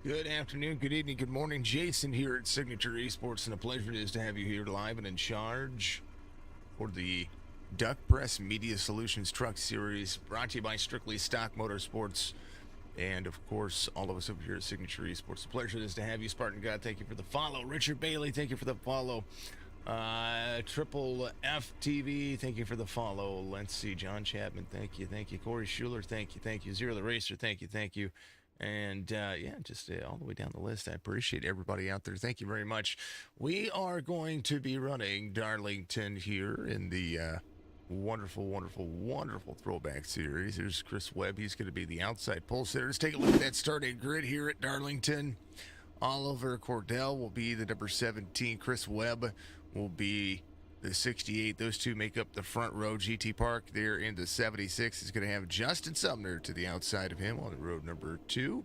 Good afternoon, good evening, good morning. Jason here at Signature Esports, and a pleasure it is to have you here live and in charge for the Duck Press Media Solutions Truck Series, brought to you by Strictly Stock Motorsports, and of course, all of us over here at Signature Esports. A pleasure it is to have you, Spartan God. Thank you for the follow. Richard Bailey, thank you for the follow. Triple F TV, thank you for the follow. Let's see, John Chapman, thank you. Corey Schuler, thank you. Zero the Racer, thank you. And just all the way down the list. I appreciate everybody out there. Thank you very much. We are going to be running Darlington here in the wonderful throwback series. There's Chris Webb. He's going to be the outside pole sitter. Let's take a look at that starting grid here at Darlington. Oliver Cordell will be the number 17. Chris Webb will be the 68. Those two make up the front row. GT Park there in the 76 is going to have Justin Sumner to the outside of him on row number 2.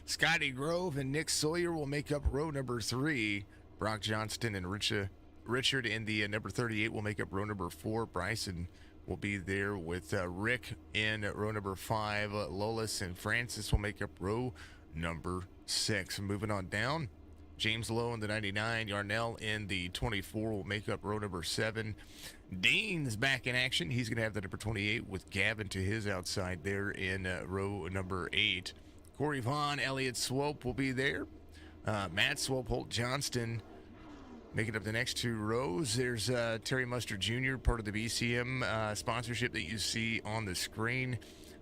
Scotty Grove and Nick Sawyer will make up row number 3. Brock Johnston and Richard in the number 38 will make up row number 4. Bryson will be there with Rick in row number 5. Lolis and Francis will make up row number 6. Moving on down, James Lowe in the 99, Yarnell in the 24 will make up row number 7. Dean's back in action. He's going to have the number 28 with Gavin to his outside there in row number 8. Corey Vaughn, Elliott Swope will be there. Matt Swope, Holt Johnston making up the next 2 rows. There's Terry Mustard Jr., part of the BCM sponsorship that you see on the screen.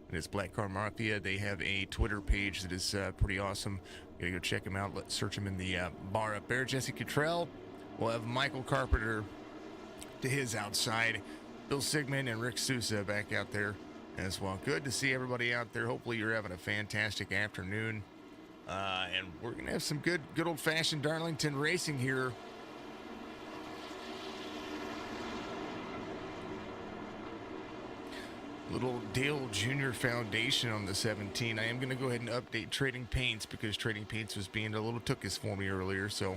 And it's Black Car Mafia. They have a Twitter page that is pretty awesome. You gotta go check them out. Let's search them in the bar up there. Jesse Cottrell will have Michael Carpenter to his outside. Bill Sigmund and Rick Sousa back out there as well. Good to see everybody out there. Hopefully you're having a fantastic afternoon. And we're gonna have some good old-fashioned Darlington racing here. Little Dale Jr. Foundation on the 17. I am going to go ahead and update Trading Paints because Trading Paints was being a little tookus for me earlier. So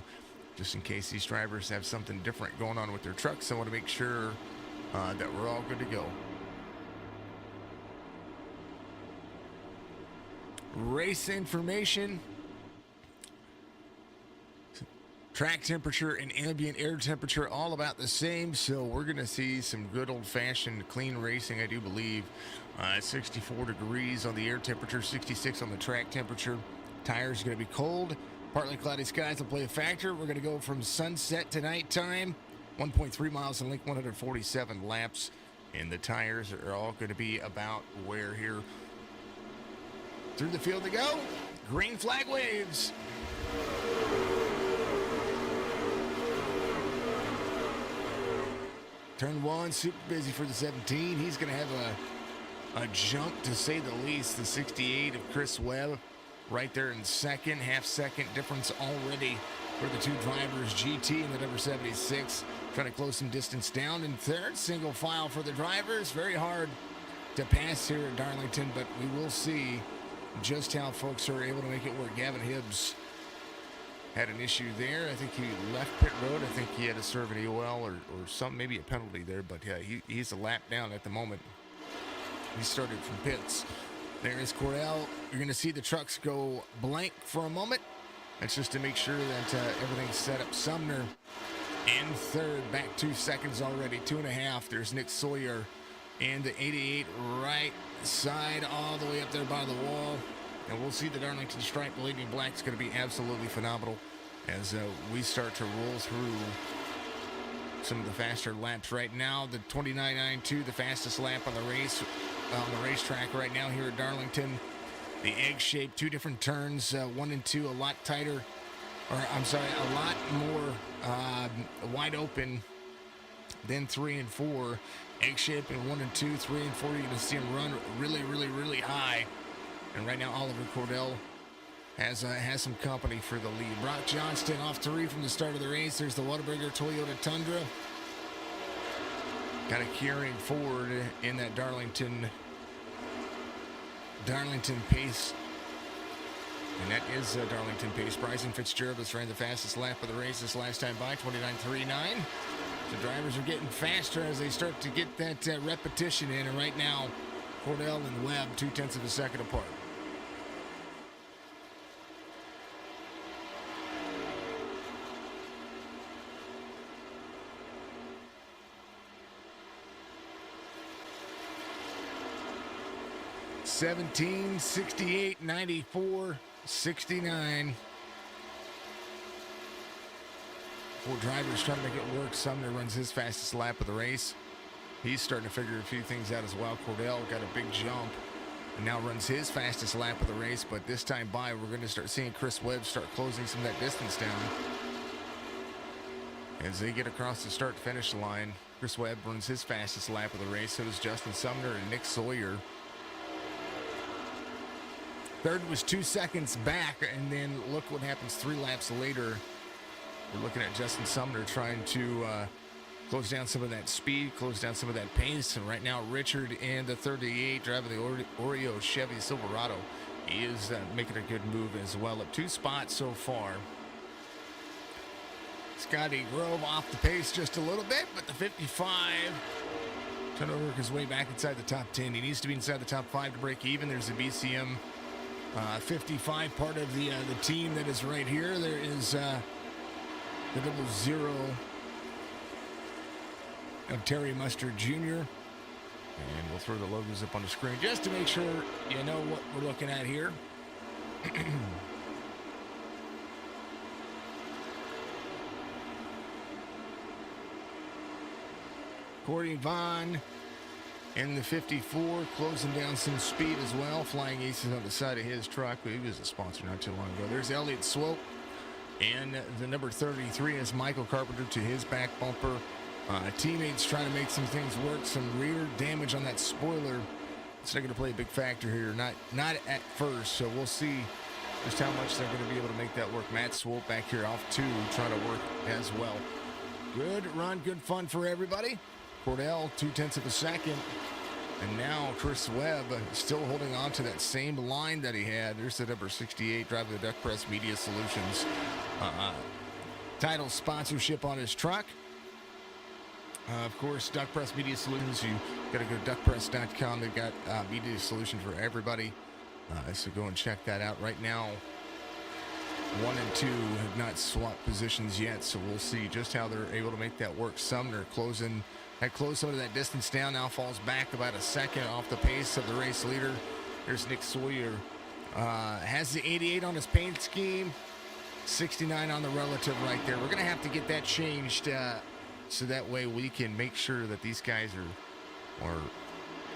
just in case these drivers have something different going on with their trucks, I want to make sure that we're all good to go. Race information. Track temperature and ambient air temperature all about the same, so we're going to see some good old-fashioned clean racing, I do believe. 64 degrees on the air temperature, 66 on the track temperature. Tires are going to be cold. Partly cloudy skies will play a factor. We're going to go from sunset to nighttime. 1.3 miles in length, 147 laps. And the tires are all going to be about where here. Through the field to go. Green flag waves. Turn 1, super busy for the 17. He's going to have a jump, to say the least. The 68 of Chris Webb right there in second. Half-second difference already for the 2 drivers. GT and the number 76 trying to close some distance down. In third, single file for the drivers. Very hard to pass here at Darlington, but we will see just how folks are able to make it work. Gavin Hibbs had an issue there. I think he left pit road. I think he had to serve an EOL or some, maybe a penalty there, but yeah, he's a lap down at the moment. He started from pits. There is Corell. You're going to see the trucks go blank for a moment. That's just to make sure that everything's set up. Sumner in third, back 2 seconds already, 2.5. There's Nick Sawyer and the 88 right side all the way up there by the wall. And we'll see the Darlington stripe bleeding black is going to be absolutely phenomenal as we start to roll through some of the faster laps right now. The 29.92, the fastest lap on the racetrack right now here at Darlington. The egg shape, 2 different turns, 1 and 2, a lot tighter, a lot more wide open than 3 and 4. Egg shape in 1 and 2, 3 and 4. You're going to see them run really high. And right now, Oliver Cordell has some company for the lead. Brock Johnston off 3 from the start of the race. There's the Whataburger Toyota Tundra. Kind of carrying forward in that Darlington pace. And that is Darlington pace. Bryson Fitzgerald has ran the fastest lap of the race this last time by, 29.39. The drivers are getting faster as they start to get that repetition in. And right now, Cordell and Webb 0.2 of a second apart. 17, 68, 94, 69. Four drivers trying to make it work. Sumner runs his fastest lap of the race. He's starting to figure a few things out as well. Cordell got a big jump and now runs his fastest lap of the race. But this time by, we're going to start seeing Chris Webb start closing some of that distance down. As they get across the start-finish line, Chris Webb runs his fastest lap of the race. So does Justin Sumner and Nick Sawyer. Third was 2 seconds back, and then look what happens 3 laps later. We're looking at Justin Sumner trying to close down some of that speed, close down some of that pace. And right now, Richard in the 38, driving the Oreo Chevy Silverado, he is making a good move as well. Up 2 spots so far. Scotty Grove off the pace just a little bit, but the 55 trying to work his way back inside the top 10. He needs to be inside the top 5 to break even. There's a BCM 55, part of the team that is right here. There is the 00 of Terry Mustard Jr. And we'll throw the logos up on the screen just to make sure you know what we're looking at here. Corey Vaughn in the 54, closing down some speed as well. Flying Aces on the side of his truck. He was a sponsor not too long ago. There's Elliott Swope. And the number 33 is Michael Carpenter to his back bumper. Teammates trying to make some things work. Some rear damage on that spoiler. It's not going to play a big factor here. Not at first. So we'll see just how much they're going to be able to make that work. Matt Swope back here off 2, trying to work as well. Good run, good fun for everybody. Cordell, 0.2 of a second. And now Chris Webb still holding on to that same line that he had. There's the number 68, driving the Duck Press Media Solutions title sponsorship on his truck. Of course, Duck Press Media Solutions, you got to go to duckpress.com. They've got media solutions for everybody. So go and check that out. Right now, 1 and 2 have not swapped positions yet, so we'll see just how they're able to make that work. Sumner had closed some of that distance down, now falls back about a second off the pace of the race leader. There's Nick Sawyer. Has the 88 on his paint scheme, 69 on the relative right there. We're going to have to get that changed so that way we can make sure that these guys are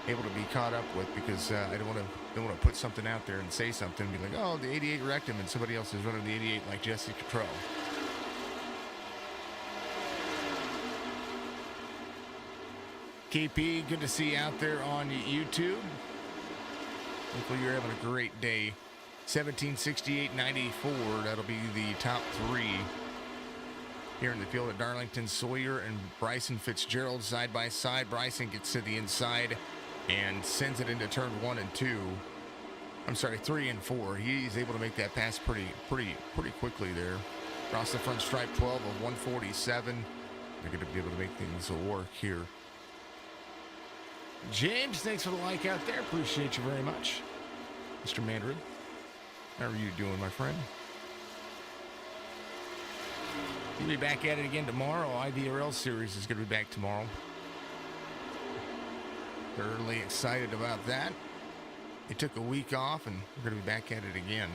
able to be caught up with, because I don't want to put something out there and say something and be like, oh, the 88 wrecked him, and somebody else is running the 88 like Jesse Cottrell. KP, good to see you out there on YouTube. Hopefully you're having a great day. 1768.94, that'll be the top 3 here in the field at Darlington. Sawyer and Bryson Fitzgerald side by side. Bryson gets to the inside and sends it into turn 1 and 2. I'm sorry, 3 and 4. He's able to make that pass pretty quickly there. Across the front stripe, 12 of 147. They're going to be able to make things work here. James, thanks for the like out there. Appreciate you very much. Mr. Mandarin, how are you doing, my friend? You'll be back at it again tomorrow. IVRL series is going to be back tomorrow. Thoroughly excited about that. They took a week off, and we're going to be back at it again.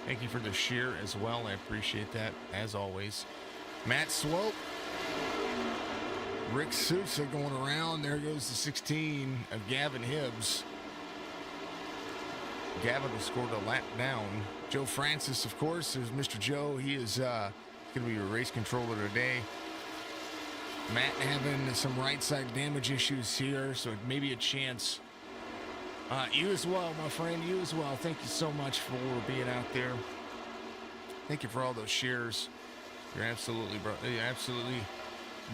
Thank you for the share as well. I appreciate that, as always. Matt Swope. Rick Sousa going around. There goes the 16 of Gavin Hibbs. Gavin has scored a lap down. Joe Francis, of course, there's Mr. Joe. He is going to be your race controller today. Matt having some right side damage issues here, so it may be a chance. You as well, my friend. You as well. Thank you so much for being out there. Thank you for all those shares. You're absolutely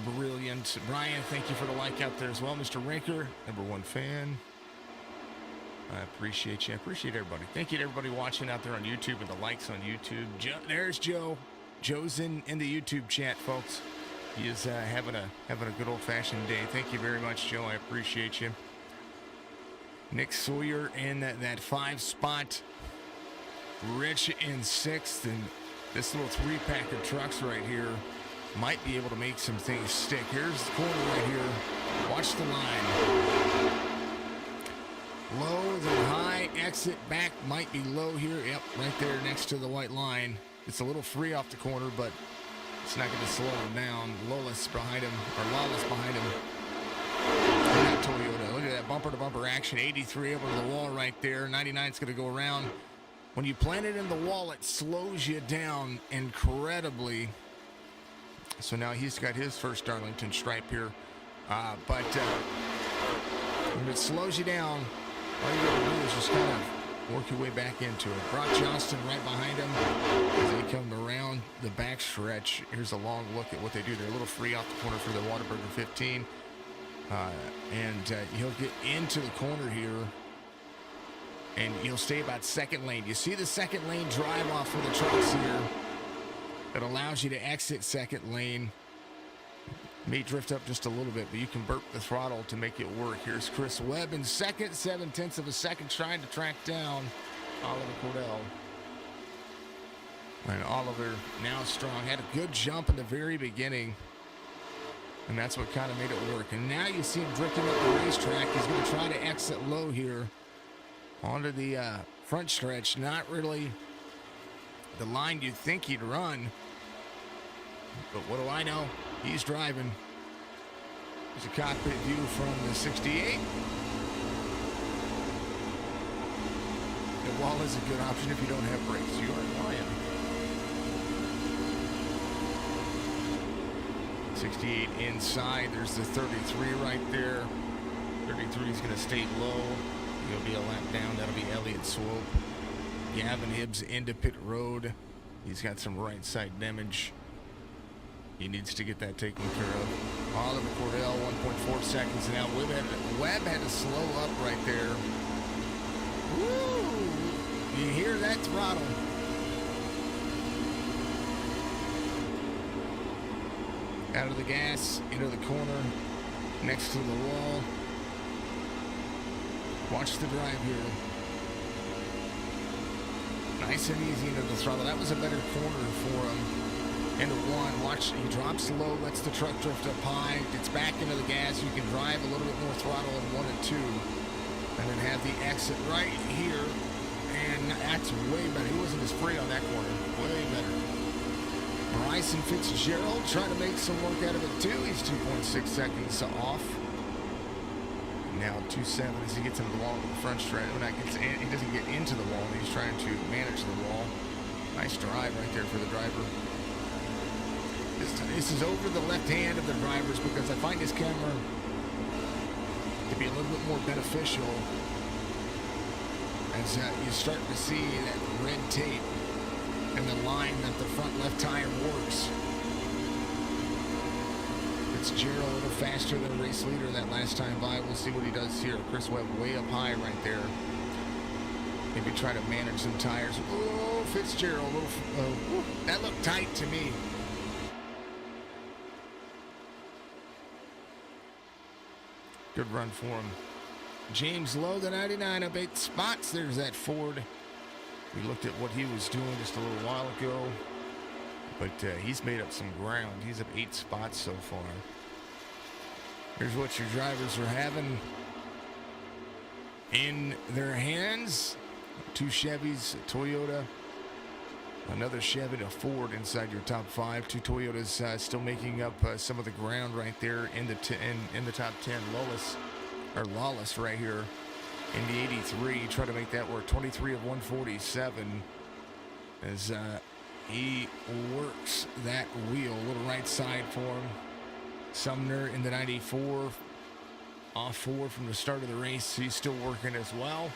brilliant. Brian, thank you for the like out there as well. Mr. Rinker, #1 fan. I appreciate you. I appreciate everybody. Thank you to everybody watching out there on YouTube and the likes on YouTube. There's Joe. Joe's in the YouTube chat, folks. He is having a good old-fashioned day. Thank you very much, Joe. I appreciate you. Nick Sawyer in that 5 spot. Rich in 6th, and this little 3-pack of trucks right here might be able to make some things stick. Here's the corner right here. Watch the line. Low, then high, exit, back, might be low here. Yep, right there next to the white line. It's a little free off the corner, but it's not going to slow him down. Lawless behind him, or Lawless behind him. Look at that Toyota. Look at that bumper-to-bumper action. 83 over the wall right there. 99 is going to go around. When you plant it in the wall, it slows you down incredibly. So now he's got his first Darlington stripe here. But when it slows you down, all you got to do is just kind of work your way back into it. Brock Johnston right behind him as they come around the back stretch. Here's a long look at what they do. They're a little free off the corner for the Whataburger 15. He'll get into the corner here, and you'll stay about second lane. You see the second lane drive off for the trucks here. It allows you to exit second lane. May drift up just a little bit, but you can burp the throttle to make it work. Here's Chris Webb in second, 0.7 of a second, trying to track down Oliver Cordell. And Oliver, now strong, had a good jump in the very beginning, and that's what kind of made it work. And now you see him drifting up the racetrack. He's going to try to exit low here onto the front stretch. Not really the line you'd think he'd run, but what do I know? He's driving. There's a cockpit view from the 68. The wall is a good option if you don't have brakes. You are flying. 68 inside. There's the 33 right there. 33 is going to stay low. He'll be a lap down. That'll be Elliott Swope. Gavin Hibbs into pit road. He's got some right side damage. He needs to get that taken care of. Oliver Cordell, 1.4 seconds now. Webb had to slow up right there. Woo! You hear that throttle? Out of the gas, into the corner, next to the wall. Watch the drive here. Nice and easy into the throttle. That was a better corner for him. Into one. Watch, he drops low, lets the truck drift up high, gets back into the gas. You can drive a little bit more throttle in 1 and 2. And then have the exit right here. And that's way better. He wasn't as free on that corner. Way better. Bryson Fitzgerald trying to make some work out of it too. He's 2.6 seconds off. Now 2.7 as he gets into the wall with the front stretch. When he doesn't get into the wall, he's trying to manage the wall. Nice drive right there for the driver. This is over the left hand of the drivers because I find this camera to be a little bit more beneficial as you start to see that red tape and the line that the front left tire works. Fitzgerald a little faster than race leader that last time by. We'll see what he does here. Chris Webb way up high right there. Maybe try to manage some tires. Oh, Fitzgerald. That looked tight to me. Good run for him. James Lowe, the 99, up 8 spots. There's that Ford. We looked at what he was doing just a little while ago. But he's made up some ground. He's up 8 spots so far. Here's what your drivers are having in their hands. 2 Chevys, a Toyota, another Chevy, a Ford inside your top 5. 2 Toyotas still making up some of the ground right there in the top 10. Lawless right here in the 83. Try to make that work. 23 of 147 as he works that wheel. A little right side for him. Sumner in the 94. Off 4 from the start of the race. He's still working as well.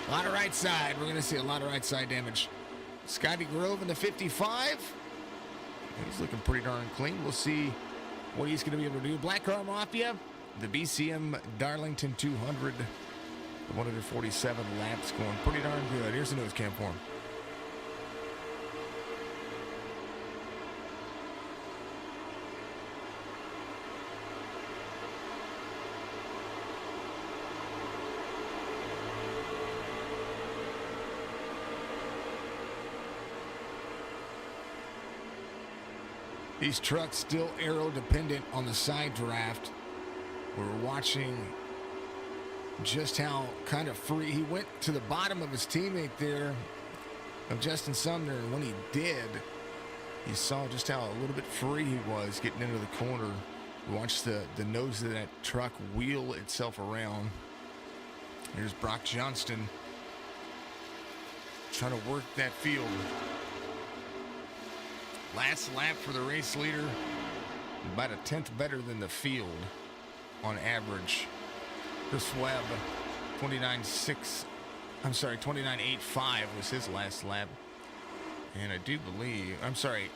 A lot of right side. We're going to see a lot of right side damage. Scotty Grove in the 55. He's looking pretty darn clean. We'll see what he's going to be able to do. Black Car Mafia, the BCM Darlington 200. 147 laps going pretty darn good. Here's the nose cam for him. These trucks still aero dependent on the side draft. We're watching just how kind of free he went to the bottom of his teammate there, of Justin Sumner, and when he did, you saw just how a little bit free he was getting into the corner. Watch the nose of that truck wheel itself around. Here's Brock Johnston trying to work that field. Last lap for the race leader, about a tenth better than the field on average. Chris Webb, 29.8.5 was his last lap. And I do believe, 30.85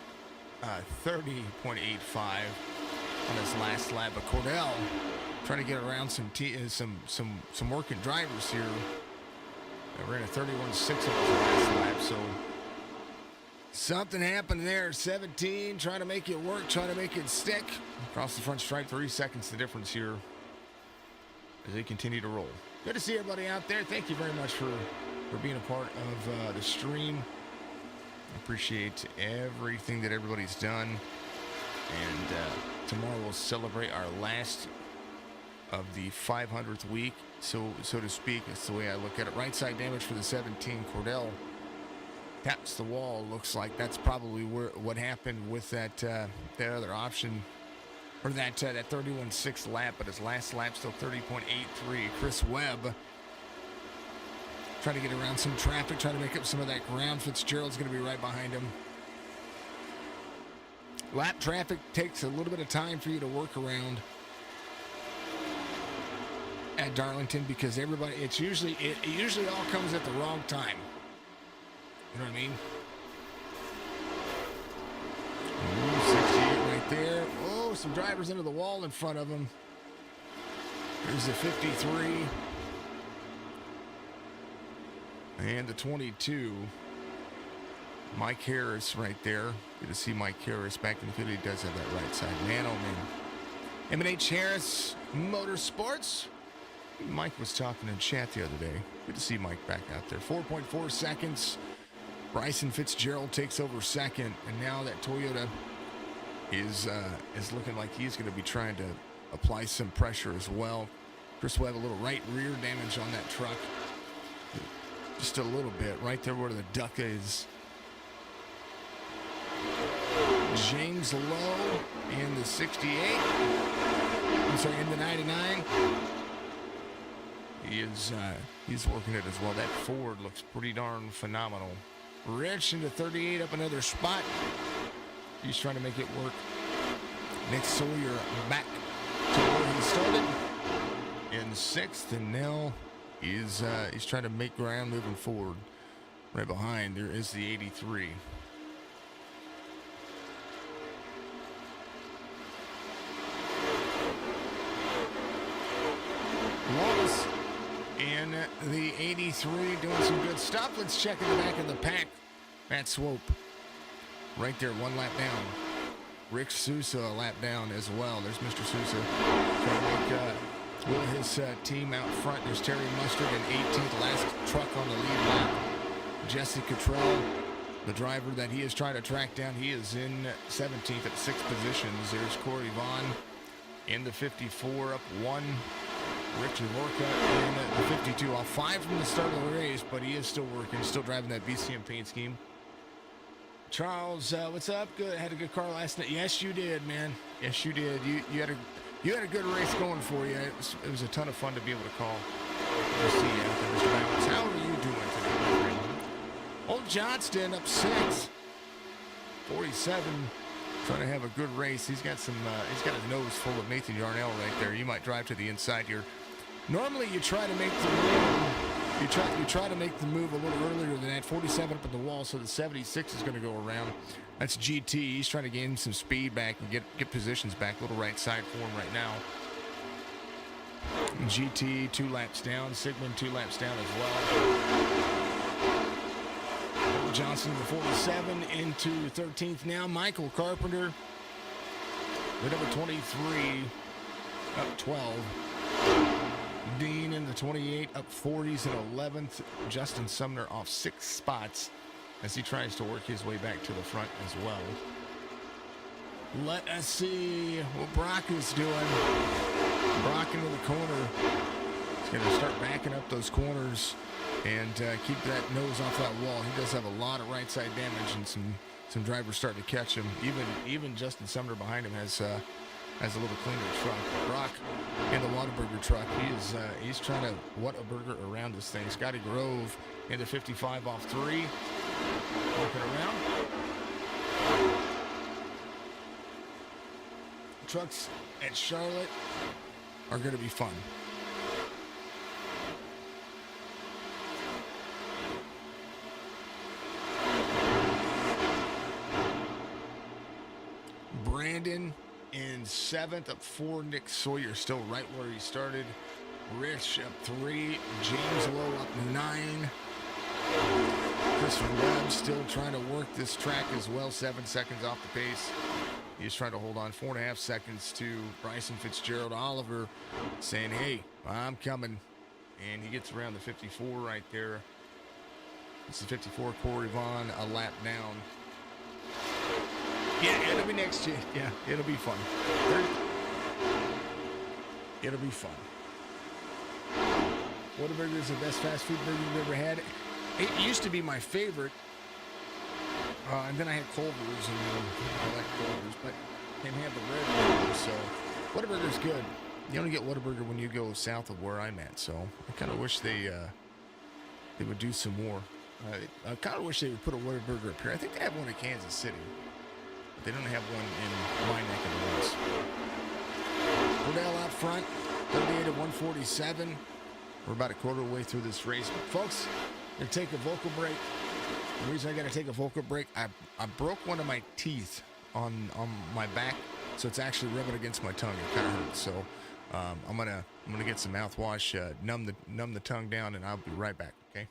on his last lap. But Cordell trying to get around some working drivers here. They ran a 31.6 on his last lap, so something happened there. 17, trying to make it work, trying to make it stick. Across the front stripe, 3 seconds the difference here as they continue to roll. Good to see everybody out there. Thank you very much for being a part of the stream. I appreciate everything that everybody's done. And tomorrow we'll celebrate our last of the 500th week, so to speak. That's the way I look at it. Right side damage for the 17. Cordell taps the wall. Looks like that's probably what happened with that other option, or that 31.6 lap. But his last lap still 30.83. Chris Webb trying to get around some traffic, trying to make up some of that ground. Fitzgerald's going to be right behind him. Lap traffic takes a little bit of time for you to work around at Darlington, because everybody, it usually all comes at the wrong time. You know what I mean? Ooh, 68 right there. Oh, some drivers into the wall in front of him. Here's the 53. And the 22. Mike Harris right there. Good to see Mike Harris back in the field. He does have that right side. Man, oh man. M&H Harris Motorsports. Mike was talking in chat the other day. Good to see Mike back out there. 4.4 seconds. Bryson Fitzgerald takes over second, and now that Toyota is looking like he's going to be trying to apply some pressure as well. Chris Webb, a little right rear damage on that truck. Just a little bit right there where the duck is. James Lowe in the 68. I'm sorry, in the 99. He's working it as well. That Ford looks pretty darn phenomenal. Rich into 38, up another spot. He's trying to make it work. Nick Sawyer back to where he started in 6th, and now he's trying to make ground moving forward. Right behind there is the 83. Wallace in the 83 doing some good stuff. Let's check in the back of the pack. Matt Swope right there, 1 lap down. Rick Sousa a lap down as well. There's Mr. Sousa trying to make his team out front. There's Terry Mustard in 18th, last truck on the lead lap. Jesse Cottrell, the driver that he is trying to track down, he is in 17th at 6 positions. There's Corey Vaughn in the 54, up 1. Rich Lorca in the 52, off 5 from the start of the race, but he is still working, still driving that BCM paint scheme. Charles, what's up? Good. Had a good car last night. Yes, you did, man. Yes, you did. You had a good race going for you. It was a ton of fun to be able to call. Good to see you out there, Mr. Balance. How are you doing today? Old Johnston up 6, 47. Trying to have a good race. He's got his nose full of Nathan Yarnell right there. You might drive to the inside here. Normally you try to make the move. You try to make the move a little earlier than that. 47 up at the wall, so the 76 is going to go around. That's GT. He's trying to gain some speed back and get positions back. Little right side for him right now. GT 2 laps down. Sigmund 2 laps down as well. Johnson in the 47 into 13th now. Michael Carpenter, the number 23, up 12. Dean in the 28, up 40s and 11th. Justin Sumner off 6 spots as he tries to work his way back to the front as well. Let us see what Brock is doing. Brock into the corner. He's going to start backing up those corners and keep that nose off that wall. He does have a lot of right side damage, and some drivers starting to catch him. Even Justin Sumner behind him has a little cleaner truck. Brock in the Whataburger truck, he's trying to Whataburger around this thing. Scotty Grove into 55 off 3. Working around. Trucks at Charlotte are going to be fun. Brandon in 7th, up 4. Nick Sawyer still right where he started. Rich up 3. James Lowe up 9. Chris Webb still trying to work this track as well. 7 seconds off the pace. He's trying to hold on 4.5 seconds to Bryson Fitzgerald. Oliver saying, hey, I'm coming. And he gets around the 54 right there. This is 54. Corey Vaughn a lap down. Yeah, it'll be next year. Yeah, it'll be fun. It'll be fun. Whataburger is the best fast food burger you've ever had. It used to be my favorite. And then I had Culver's, and I like Culver's, but can't have the red burger, so Whataburger's good. You only get Whataburger when you go south of where I'm at, so I kind of wish they would do some more. I kind of wish they would put a Whataburger up here. I think they have one in Kansas City, but they don't have one in my neck of the woods. Cordell out front, 38 of 147. We're about a quarter way through this race, but folks, we're going to take a vocal break. The reason I got to take a vocal break, I broke one of my teeth on my back, so it's actually rubbing against my tongue. It kind of hurts. So I'm gonna get some mouthwash, numb the tongue down, and I'll be right back. Okay.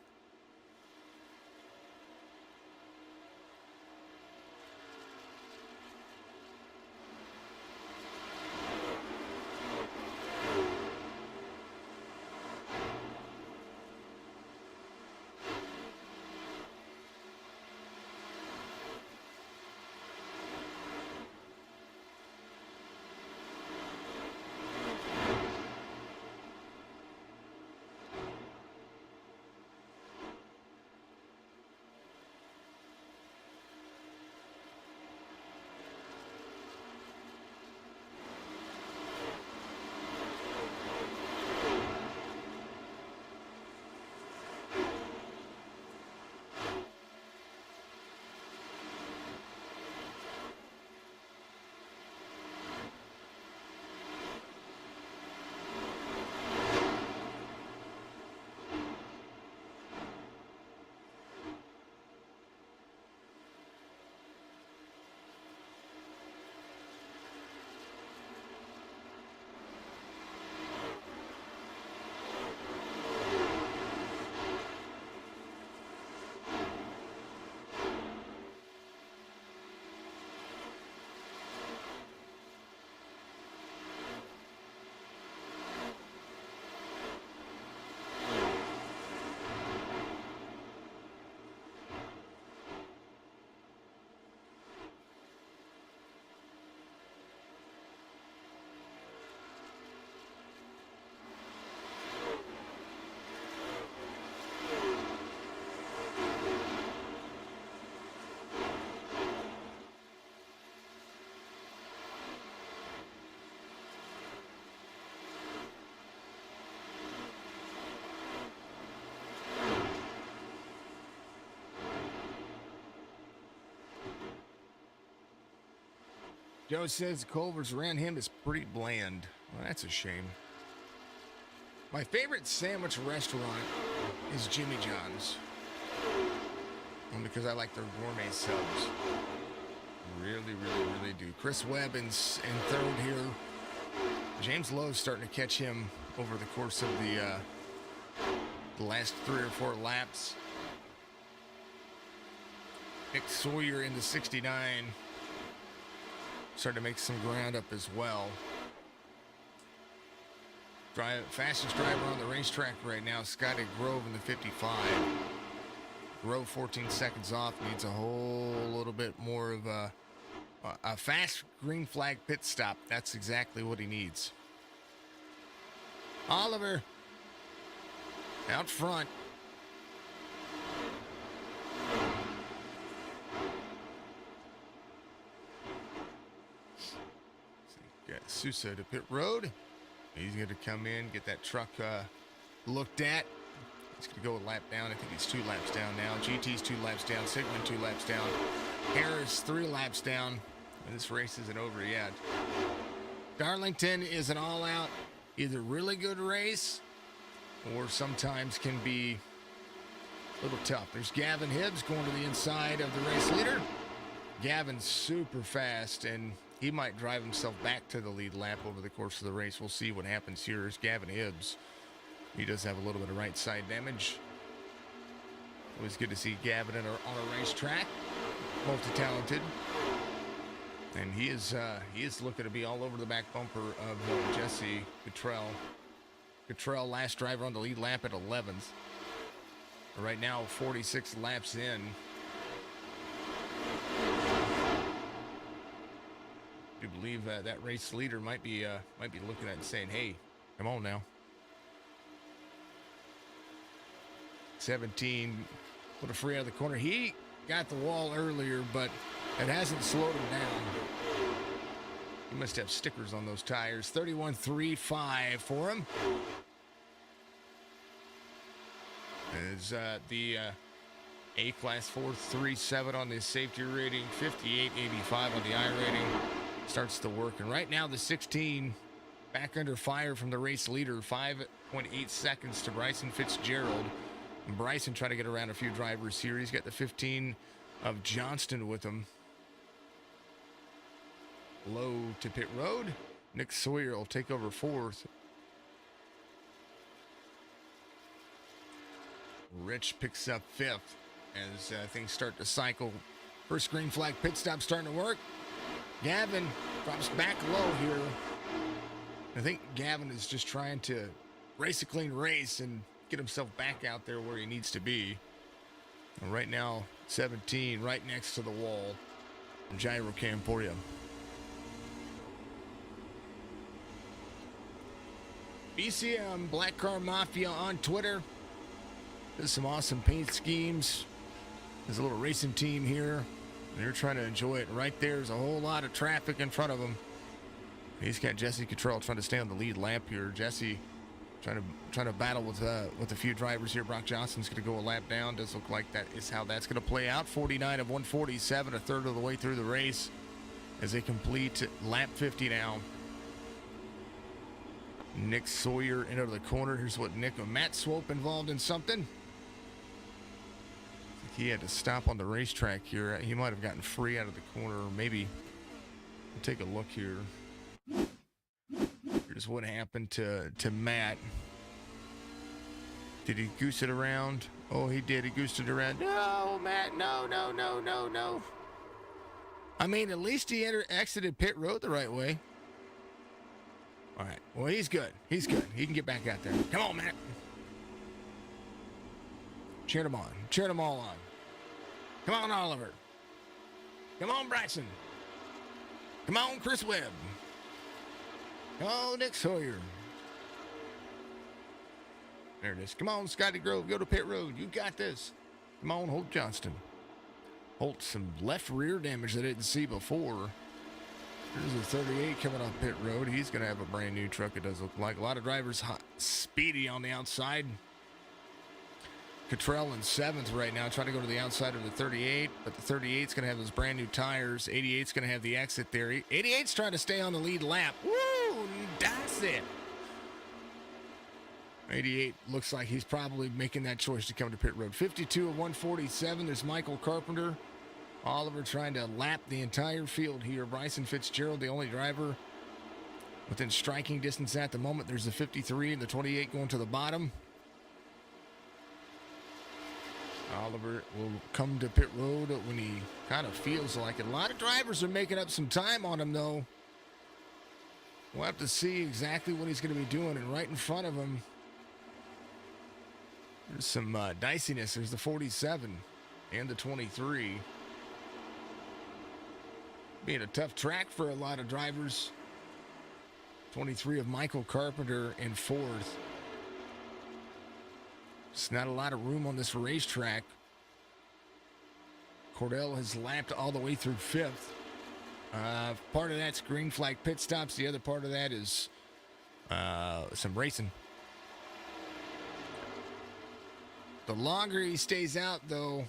Joe says Culver's around him is pretty bland. Well, that's a shame. My favorite sandwich restaurant is Jimmy John's. Because I like their gourmet subs. Really, really, really do. Chris Webb in 3rd here. James Lowe's starting to catch him over the course of the last 3 or 4 laps. Nick Sawyer into 69. Starting to make some ground up as well. Fastest driver on the racetrack right now, Scotty Grove in the 55. Grove 14 seconds off, needs a whole little bit more of a fast green flag pit stop. That's exactly what he needs. Oliver out front. Got Sousa to pit road. He's going to come in, get that truck looked at. He's going to go a lap down. I think he's 2 laps down now. GT's 2 laps down. Sigmund 2 laps down. Harris 3 laps down. And this race isn't over yet. Darlington is an all-out, either really good race or sometimes can be a little tough. There's Gavin Hibbs going to the inside of the race leader. Gavin's super fast, and he might drive himself back to the lead lap over the course of the race. We'll see what happens here. Here's Gavin Hibbs. He does have a little bit of right side damage. Always good to see Gavin on a racetrack. Multi-talented. And he is looking to be all over the back bumper of Jesse Cottrell. Cottrell, last driver on the lead lap at 11th. Right now, 46 laps in. I do believe that race leader might be looking at it and saying, "Hey, come on now." 17, put a free out of the corner. He got the wall earlier, but it hasn't slowed him down. He must have stickers on those tires. 31.35 for him. As the A-Class 4.37 on the safety rating, 58.85 on the iRating starts to work. And right now the 16 back under fire from the race leader, 5.8 seconds to Bryson Fitzgerald. And Bryson trying to get around a few drivers here. He's got the 15 of Johnston with him. Low to pit road. Nick Sawyer will take over 4th. Rich picks up 5th as things start to cycle. First green flag pit stop starting to work. Gavin drops back low here. I think Gavin is just trying to race a clean race and get himself back out there where he needs to be. And right now, 17 right next to the wall. Gyro cam for you. BCM Black Car Mafia on Twitter. There's some awesome paint schemes. There's a little racing team here. And they're trying to enjoy it. Right there's a whole lot of traffic in front of them. He's got Jesse Cottrell trying to stay on the lead lap here. Jesse trying to battle with a few drivers here. Brock Johnson's going to go a lap down. Does look like that is how that's going to play out. 49 of 147, a third of the way through the race as they complete lap 50 now. Nick Sawyer into the corner. Here's what Matt Swope involved in something. He had to stop on the racetrack here. He might have gotten free out of the corner, or maybe. We'll take a look here. Here's what happened to Matt. Did he goose it around? Oh, he did. He goosed it around. No, Matt. No. I mean, at least he exited pit road the right way. All right. Well, he's good. He can get back out there. Come on, Matt. Cheer them on. Cheer them all on. Come on, Oliver. Come on, Bryson. Come on, Chris Webb. Come on, Nick Sawyer. There it is. Come on, Scotty Grove. Go to pit road. You got this. Come on, Holt Johnston. Holt, some left rear damage I didn't see before. There's a 38 coming off pit road. He's going to have a brand new truck, it does look like. A lot of drivers speedy on the outside. Cottrell in 7th right now, trying to go to the outside of the 38, but the 38's going to have those brand new tires. 88's going to have the exit there. 88's trying to stay on the lead lap. Woo! That's it. 88 looks like he's probably making that choice to come to pit road. 52 of 147. There's Michael Carpenter. Oliver trying to lap the entire field here. Bryson Fitzgerald, the only driver within striking distance at the moment. There's the 53 and the 28 going to the bottom. Oliver will come to pit road when he kind of feels like it. A lot of drivers are making up some time on him, though. We'll have to see exactly what he's going to be doing. And right in front of him, there's some diciness. There's the 47 and the 23. Being a tough track for a lot of drivers. 23 of Michael Carpenter in 4th. There's not a lot of room on this racetrack. Cordell has lapped all the way through 5th. Part of that's green flag pit stops. The other part of that is some racing. The longer he stays out, though,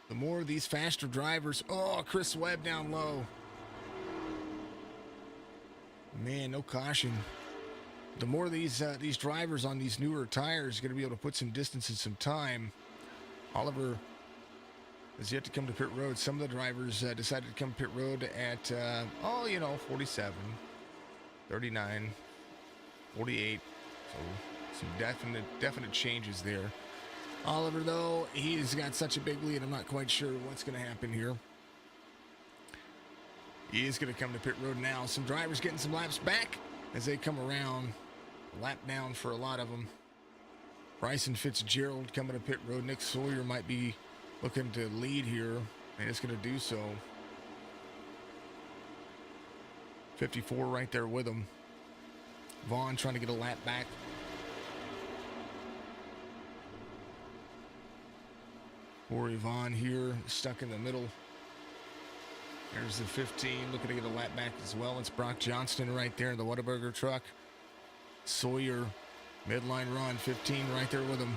the more of these faster drivers. Oh, Chris Webb down low. Man, no caution. The more these drivers on these newer tires are going to be able to put some distance and some time. Oliver has yet to come to pit road. Some of the drivers decided to come to pit road at, 47, 39, 48. So some definite changes there. Oliver, though, he's got such a big lead. I'm not quite sure what's going to happen here. He is going to come to pit road now. Some drivers getting some laps back as they come around. Lap down for a lot of them. Bryson Fitzgerald coming to pit road. Nick Sawyer might be looking to lead here, and it's going to do so. 54 right there with him. Vaughn trying to get a lap back. Corey Vaughn here, stuck in the middle. There's the 15, looking to get a lap back as well. It's Brock Johnston right there in the Whataburger truck. Sawyer, midline run, 15 right there with him.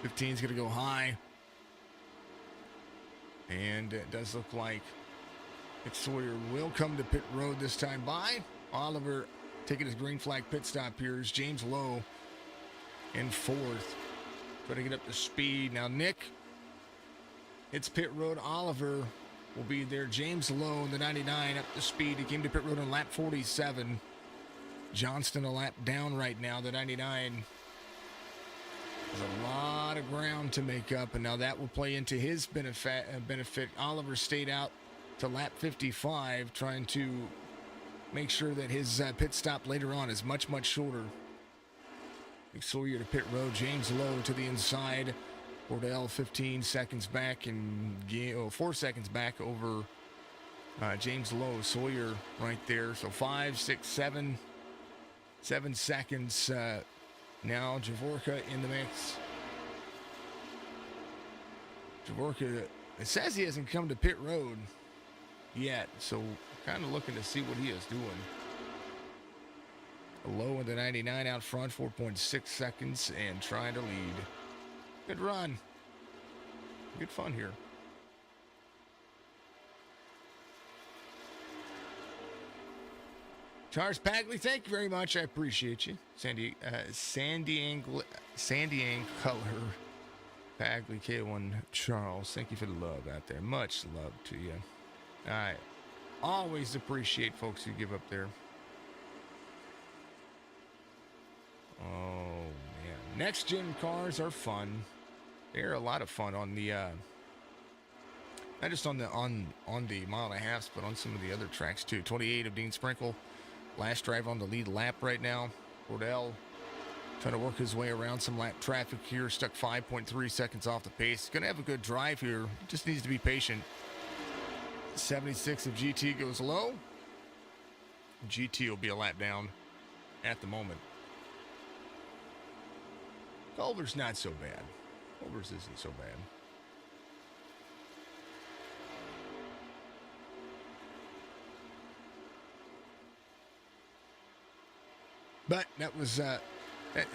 15's going to go high. And it does look like Sawyer will come to pit road this time by. Oliver taking his green flag pit stop here is James Lowe in 4th. Trying to get up to speed. Now, Nick, it's pit road. Oliver will be there. James Lowe in the 99 up to speed. He came to pit road on lap 47. Johnston a lap down right now. The 99. There's a lot of ground to make up, and now that will play into his benefit. Oliver stayed out to lap 55, trying to make sure that his pit stop later on is much, much shorter. Sawyer to pit road. James Lowe to the inside. Cordell 15 seconds back and 4 seconds back over James Lowe. Sawyer right there. So 5, 6, 7 seconds. Now Javorka in the mix. Javorka, it says he hasn't come to pit road yet, so kind of looking to see what he is doing. Low in the 99 out front, 4.6 seconds, and trying to lead. Good run. Good fun here. Charles Bagley, thank you very much. I appreciate you. Sandy Ang Color. Bagley, K1 Charles, thank you for the love out there. Much love to you. I always appreciate folks who give up there. Oh, man. Next gen cars are fun. They're a lot of fun on the, not just on the mile and a half, but on some of the other tracks too. 28 of Dean Sprinkle. Last drive on the lead lap right now. Cordell trying to work his way around some lap traffic here. Stuck 5.3 seconds off the pace. Going to have a good drive here. Just needs to be patient. 76 of GT goes low. GT will be a lap down at the moment. Culver's not so bad. Culver's isn't so bad. But that was,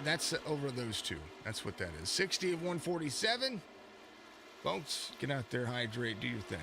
that's over those two. That's what that is. 60 of 147. Folks, get out there, hydrate, do your thing.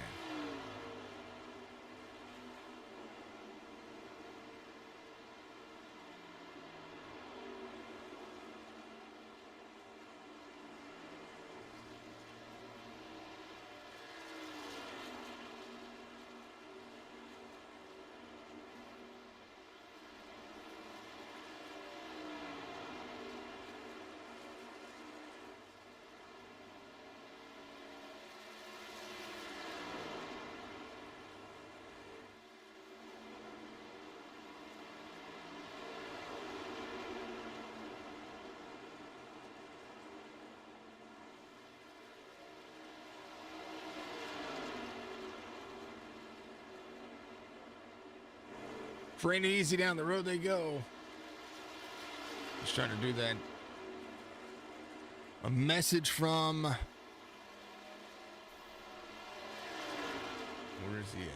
Free and easy down the road they go. Just trying to do that a message from, where is he at?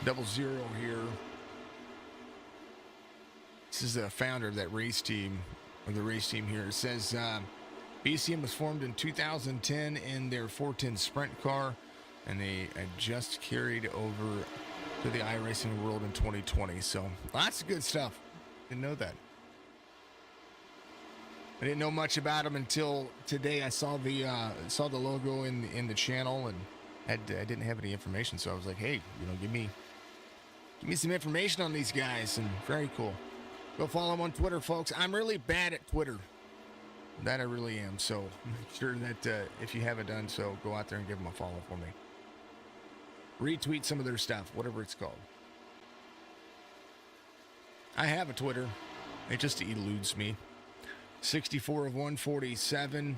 Double zero here. This is the founder of that race team, or the race team here. It says BCM was formed in 2010 in their 410 sprint car, and they just carried over to the iRacing world in 2020. So lots of good stuff. Didn't know that. I didn't know much about them until today. I saw the logo in the channel, and I didn't have any information. So I was like, hey, give me some information on these guys, and very cool. Go follow them on Twitter, folks. I'm really bad at Twitter. That I really am. So make sure that if you haven't done so, go out there and give them a follow for me. Retweet some of their stuff, whatever it's called. I have a Twitter. It just eludes me. 64 of 147.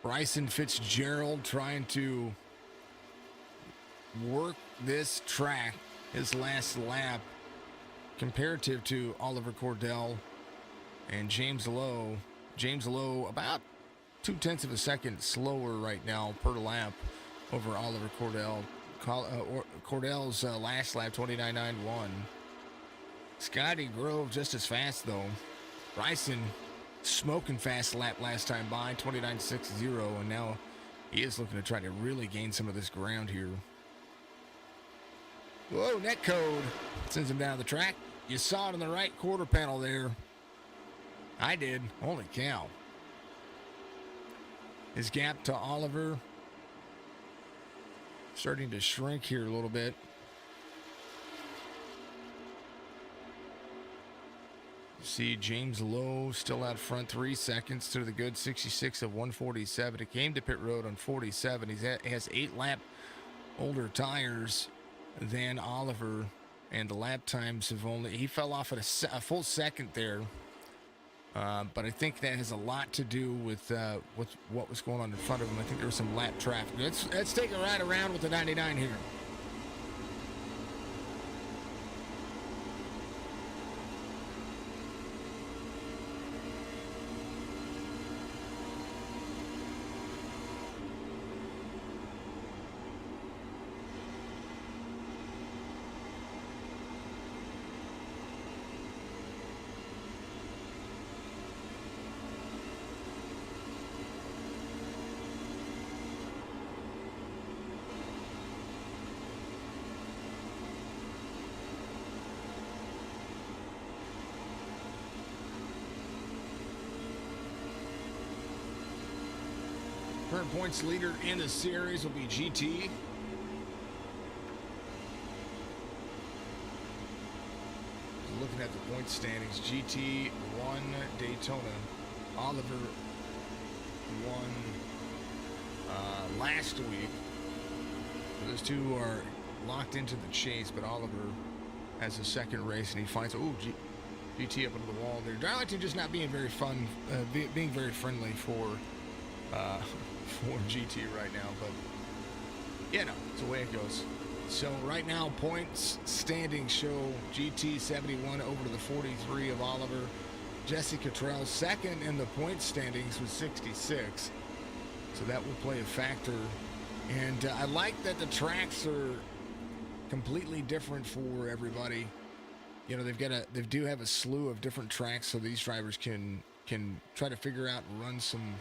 Bryson Fitzgerald trying to work this track his last lap comparative to Oliver Cordell and James Lowe. James Lowe about 0.2 of a second slower right now per lap over Oliver Cordell. Cordell's last lap, 29.91. Scotty Grove just as fast, though. Bryson smoking fast lap last time by, 29.60, and now he is looking to try to really gain some of this ground here. Whoa, net code sends him down the track. You saw it on the right quarter panel there. I did. Holy cow. His gap to Oliver starting to shrink here a little bit. See James Lowe still out front, 3 seconds to the good, 66 of 147. It came to pit road on 47. He has 8 lap older tires than Oliver, and the lap times have he fell off at a full second there. But I think that has a lot to do with what was going on in front of him. I think there was some lap traffic. Let's take a ride around with the 99 here. Current points leader in the series will be GT. Looking at the point standings, GT won Daytona. Oliver won last week. So those two are locked into the chase, but Oliver has a second race, and he finds GT up into the wall there. Darlington just not being very fun, being very friendly for GT right now, but it's the way it goes. So right now, points standings show GT 71 over to the 43 of Oliver. Jesse Cottrell second in the point standings with 66. So that will play a factor. And I like that the tracks are completely different for everybody. They do have a slew of different tracks, so these drivers can try to figure out and run some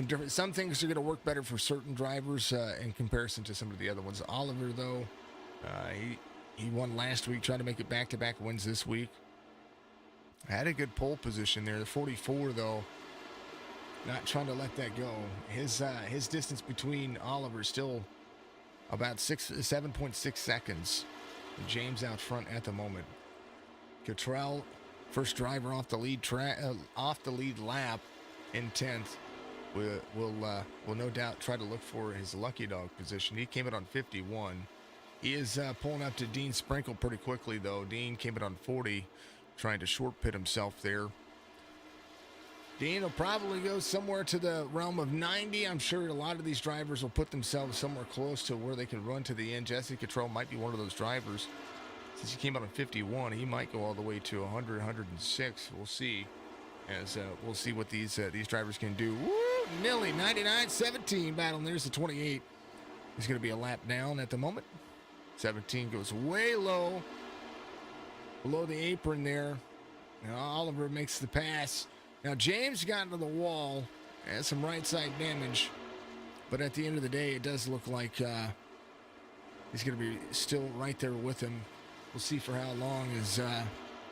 different. Some things are going to work better for certain drivers in comparison to some of the other ones. Oliver, though, he won last week, trying to make it back-to-back wins this week. Had a good pole position there. The 44, though, not trying to let that go. His distance between Oliver still about 7.6 seconds. James out front at the moment. Cottrell, first driver off the lead lap in 10th. Will no doubt try to look for his lucky dog position. He came in on 51. He is pulling up to Dean Sprinkle pretty quickly, though. Dean came in on 40, trying to short pit himself there. Dean will probably go somewhere to the realm of 90. I'm sure a lot of these drivers will put themselves somewhere close to where they can run to the end. Jesse Cottrell might be one of those drivers. Since he came out on 51, he might go all the way to 100, 106. We'll see. As we'll see what these drivers can do. Woo! Nilly, 99-17 battle. And there's the 28. He's going to be a lap down at the moment. 17 goes way low. Below the apron there. Now Oliver makes the pass. Now James got into the wall. Has some right side damage. But at the end of the day, it does look like he's going to be still right there with him. We'll see for how long is...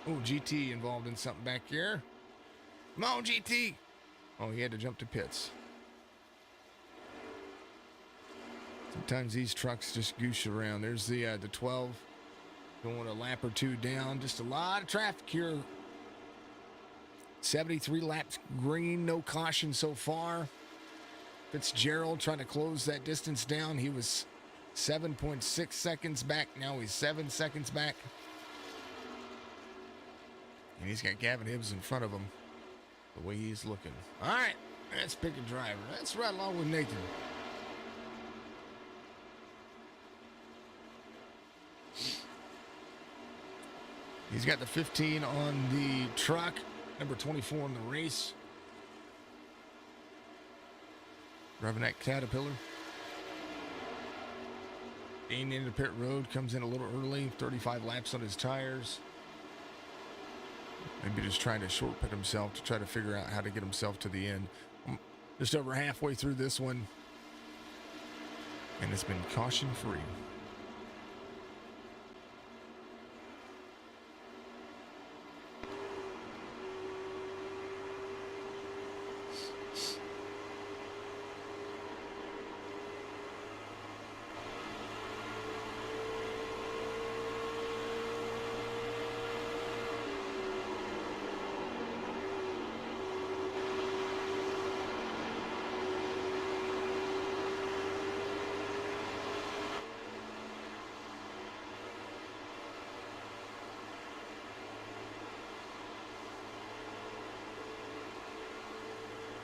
GT involved in something back here. Come on, GT. Oh, he had to jump to pits. Sometimes these trucks just goose around. There's the 12 going a lap or two down. Just a lot of traffic here. 73 laps green, no caution so far. Fitzgerald trying to close that distance down. He was 7.6 seconds back. Now he's 7 seconds back. And he's got Gavin Hibbs in front of him. The way he's looking. All right, let's pick a driver. Let's ride along with Nathan. He's got the 15 on the truck, number 24 in the race. Driving that Caterpillar. Aimed into pit road, comes in a little early, 35 laps on his tires. Maybe just trying to short pit himself to try to figure out how to get himself to the end. Just over halfway through this one. And it's been caution free.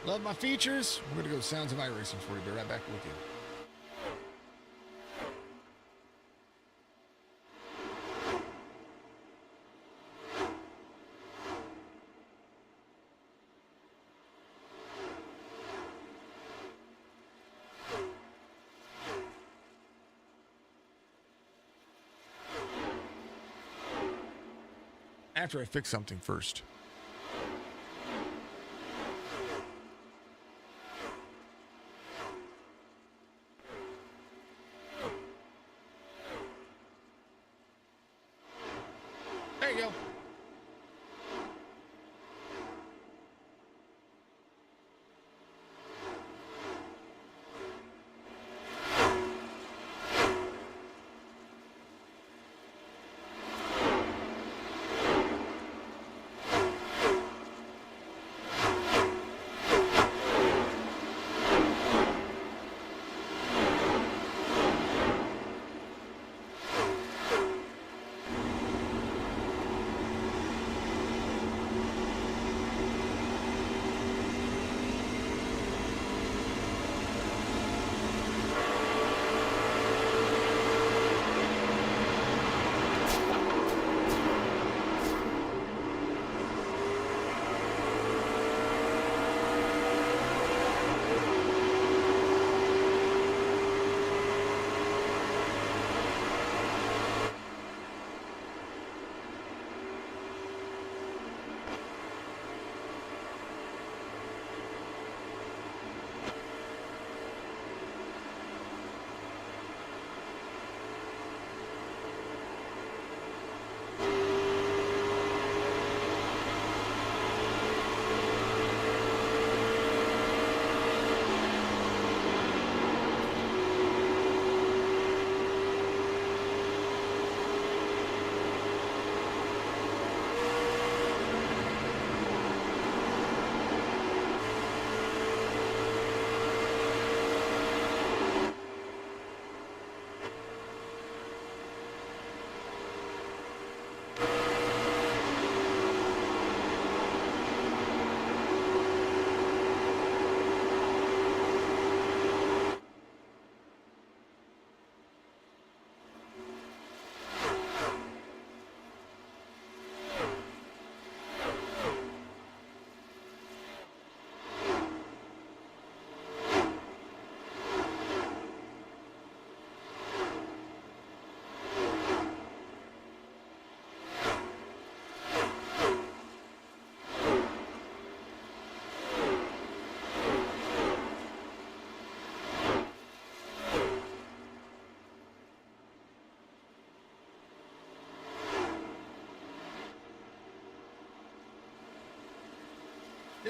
Love my features. We're going to go Sounds of iRacing for you. Be right back with you. After I fix something first. There you go.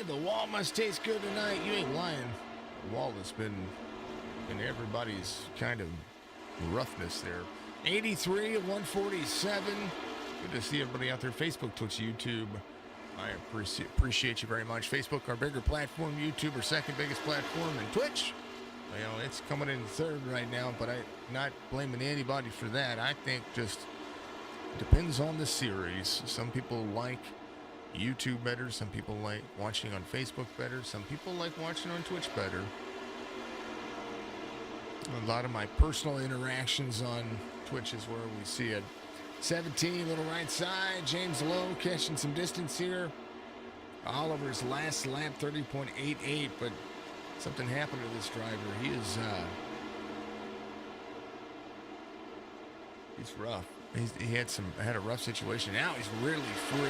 said the wall must taste good tonight. You ain't lying. The wall has been in everybody's kind of roughness there. 83 of 147. Good to see everybody out there. Facebook, Twitch, YouTube. I appreciate you very much. Facebook, our bigger platform. YouTube, our second biggest platform. And Twitch, you know, it's coming in third right now, but I'm not blaming anybody for that. I think just depends on the series. Some people like YouTube better. Some people like watching on Facebook better. Some people like watching on Twitch better. A lot of my personal interactions on Twitch is where we see it. 17, little right side. James Lowe catching some distance here. Oliver's last lap, 30.88, but something happened to this driver. He's rough. He had a rough situation. Now he's really free.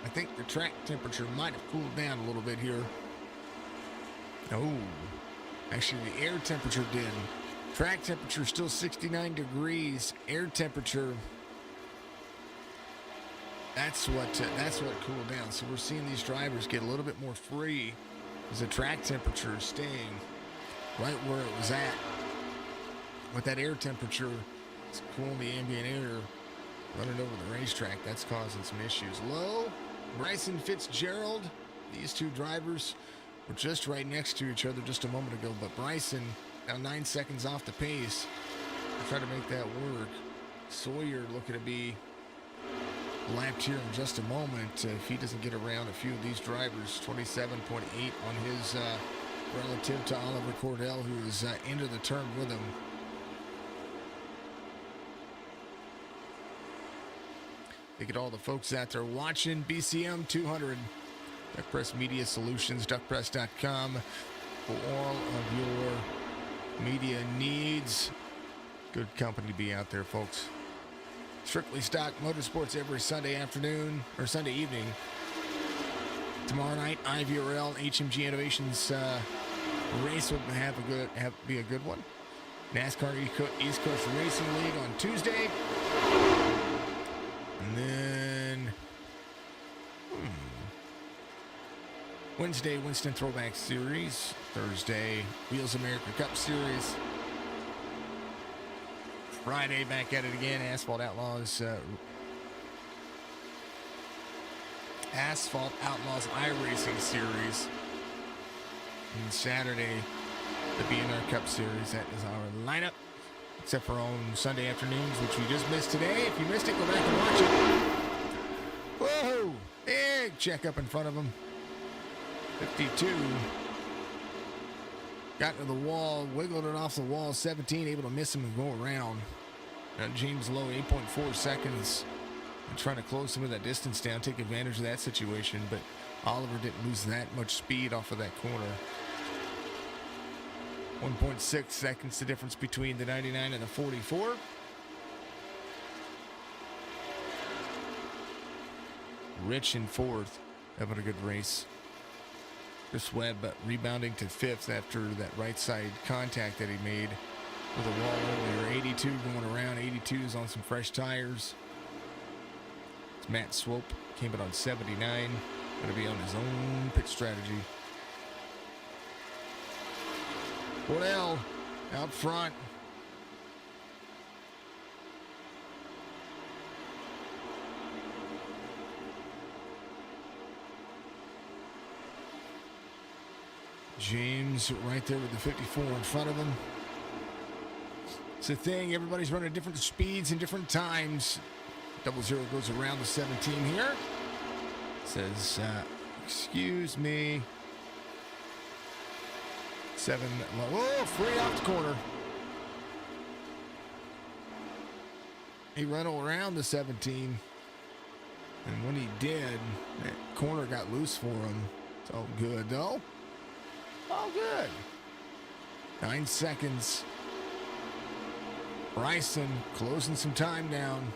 I think the track temperature might have cooled down a little bit here. Oh, actually the air temperature did. Track temperature still 69 degrees. Air temperature, that's what cooled down. So we're seeing these drivers get a little bit more free as the track temperature is staying right where it was at. With that air temperature, it's cooling the ambient air, running over the racetrack. That's causing some issues. Low, Bryson Fitzgerald. These two drivers were just right next to each other just a moment ago, but Bryson now 9 seconds off the pace. I'll try to make that work. Sawyer looking to be lapped here in just a moment if he doesn't get around a few of these drivers. 27.8 on his relative to Oliver Cordell, who is into the turn with him. Look at all the folks out there watching BCM 200. Duck Press Media Solutions, duckpress.com for all of your media needs. Good company to be out there, folks. Strictly Stock Motorsports every Sunday afternoon or Sunday evening. Tomorrow night, IVRL HMG Innovations race will be a good one. NASCAR East Coast Racing League on Tuesday. And then Wednesday, Winston Throwback Series. Thursday, Wheels America Cup Series. Friday, back at it again. Asphalt Outlaws iRacing Series. And Saturday, the BNR Cup Series. That is our lineup. Except for on Sunday afternoons, which we just missed today. If you missed it, go back and watch it. Whoa! Big check up in front of him. 52. Got to the wall, wiggled it off the wall. 17, able to miss him and go around. Now James Lowe, 8.4 seconds. And trying to close some of that distance down, take advantage of that situation. But Oliver didn't lose that much speed off of that corner. 1.6 seconds, the difference between the 99 and the 44. Rich in fourth, having a good race. Chris Webb rebounding to fifth after that right side contact that he made with the wall earlier. 82 going around, 82s on some fresh tires. It's Matt Swope, came in on 79. Going to be on his own pit strategy. Cordell out front. James right there with the 54 in front of him. It's the thing, everybody's running at different speeds and different times. 00 goes around the 17 here. Says, excuse me. 7 low. Oh, free off the corner. He ran around the 17. And when he did, that corner got loose for him. It's all good, though. All good. 9 seconds. Bryson closing some time down.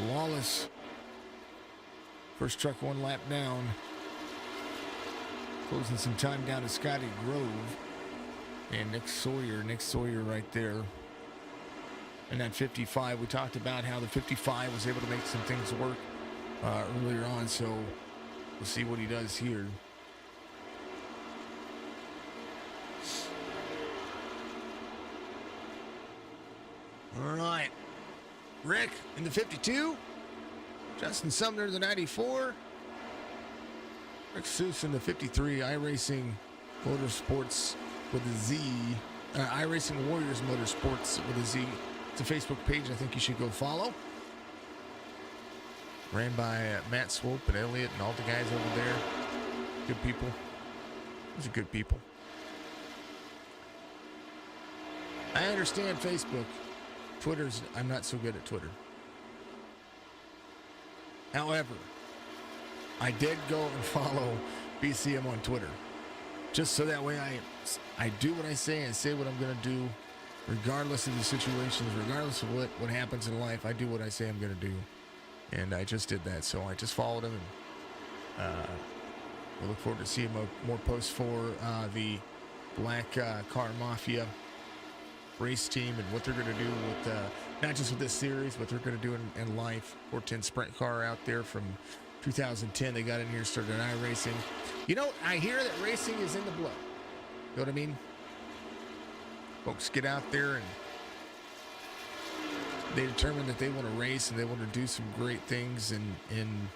Lawless. First truck 1 lap down. Closing some time down to Scotty Grove. And Nick Sawyer right there. And that 55, we talked about how the 55 was able to make some things work earlier on, so we'll see what he does here. All right. Rick in the 52. Justin Sumner in the 94. Rick Seuss in the 53. iRacing Motorsports with a Z. iRacing Warriors Motorsports with a Z. It's a Facebook page I think you should go follow. Ran by Matt Swope and Elliott and all the guys over there. Good people. Those are good people. I understand Facebook. Twitter's, I'm not so good at Twitter. However, I did go and follow BCM on Twitter. Just so that way I do what I say and say what I'm going to do, regardless of the situations, regardless of what happens in life. I do what I say I'm going to do. And I just did that. So I just followed him. And we look forward to seeing more posts for the Black Car Mafia race team and what they're going to do with not just with this series, what they're going to do in life. 410 sprint car out there from 2010. They got in here, started iRacing. You know, I hear that racing is in the blood. You know what I mean? Folks get out there and they determine that they want to race and they want to do some great things. And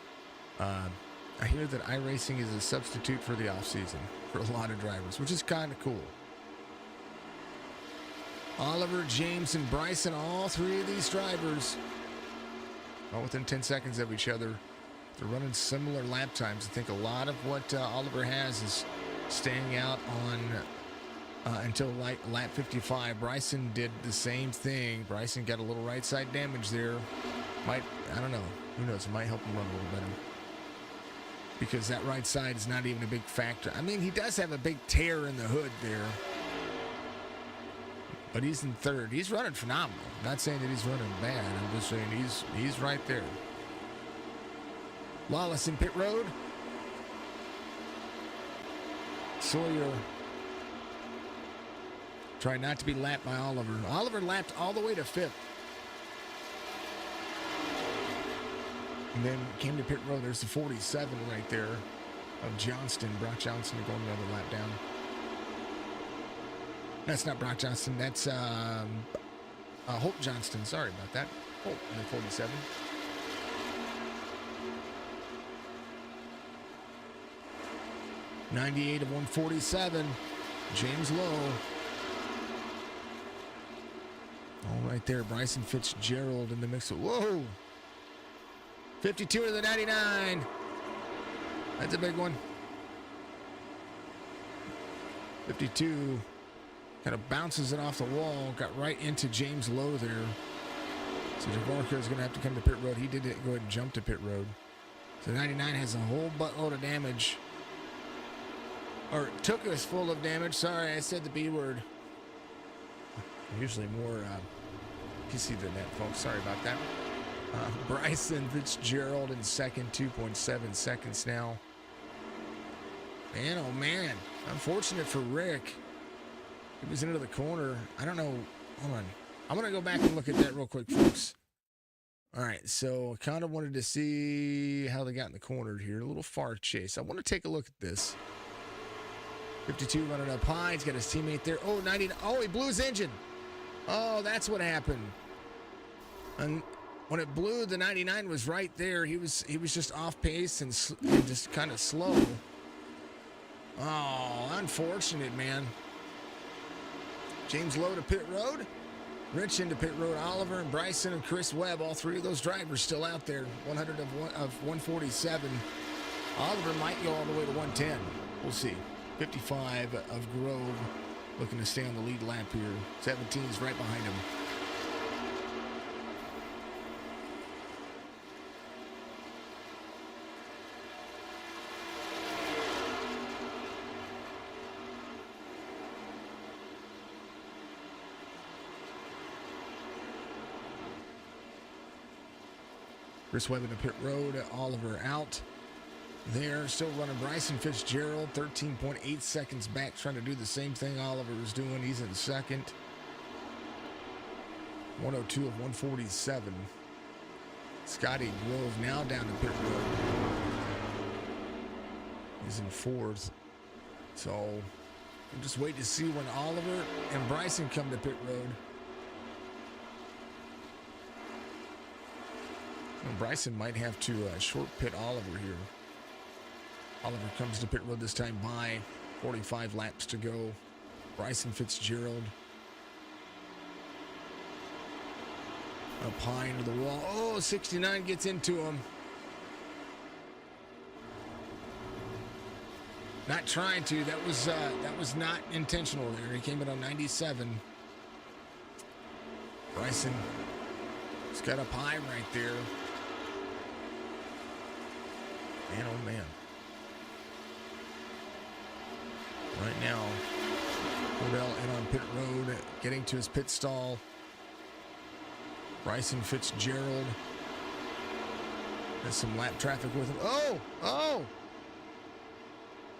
I hear that iRacing is a substitute for the off season for a lot of drivers, which is kind of cool. Oliver, James, and Bryson, all three of these drivers are within 10 seconds of each other. They're running similar lap times. I think a lot of what Oliver has is staying out on until lap 55. Bryson did the same thing. Bryson got a little right side damage there. I don't know. Who knows? It might help him run a little better. Because that right side is not even a big factor. I mean, he does have a big tear in the hood there. But he's in third. He's running phenomenal. I'm not saying that he's running bad. I'm just saying he's right there. Lawless in pit road. Sawyer tried not to be lapped by Oliver. Oliver lapped all the way to fifth. And then came to pit road. There's the 47 right there of Johnston. Brock Johnston going another lap down. That's not Brock Johnston. That's Hope Johnston. Sorry about that. Hope in the 47. '98 of 147. James Lowe. All right there. Bryson Fitzgerald in the mix. Whoa. 52 of the 99. That's a big one. 52. Kind of bounces it off the wall. Got right into James Lowe there. So Javorka is going to have to come to pit road. He did go ahead and jump to pit road. So 99 has a whole buttload of damage. Or took us full of damage. Sorry, I said the B word. I'm usually more PC than that, folks. Sorry about that. Bryson Fitzgerald in second, 2.7 seconds now. Man, oh man. Unfortunate for Rick. He was into the corner. I don't know. Hold on. I'm going to go back and look at that real quick, folks. All right, so kind of wanted to see how they got in the corner here. A little far chase. I want to take a look at this. 52 running up high. He's got his teammate there. Oh, 90. Oh, he blew his engine. Oh, that's what happened. And when it blew, the 99 was right there. He was just off pace and just kind of slow. Oh, unfortunate, man. James Lowe to pit road. Rich into pit road. Oliver and Bryson and Chris Webb, all three of those drivers still out there. 100 of 147. Oliver might go all the way to 110. We'll see. 55 of Grove looking to stay on the lead lap here. 17 is right behind him. Chris Webb into pit road. Oliver out. There, still running Bryson Fitzgerald, 13.8 seconds back, trying to do the same thing Oliver was doing. He's in second. 102 of 147. Scotty Grove now down to pit road. He's in fourth. So we'll just wait to see when Oliver and Bryson come to pit road. And Bryson might have to short pit Oliver here. Oliver comes to pit road this time by 45 laps to go. Bryson Fitzgerald up high into the wall. Oh, 69 gets into him. Not trying to. That was not intentional there. He came in on 97. Bryson has got up high right there. Man, oh man. Right now, Cordell in on pit road, getting to his pit stall. Bryson Fitzgerald. There's some lap traffic with him. Oh!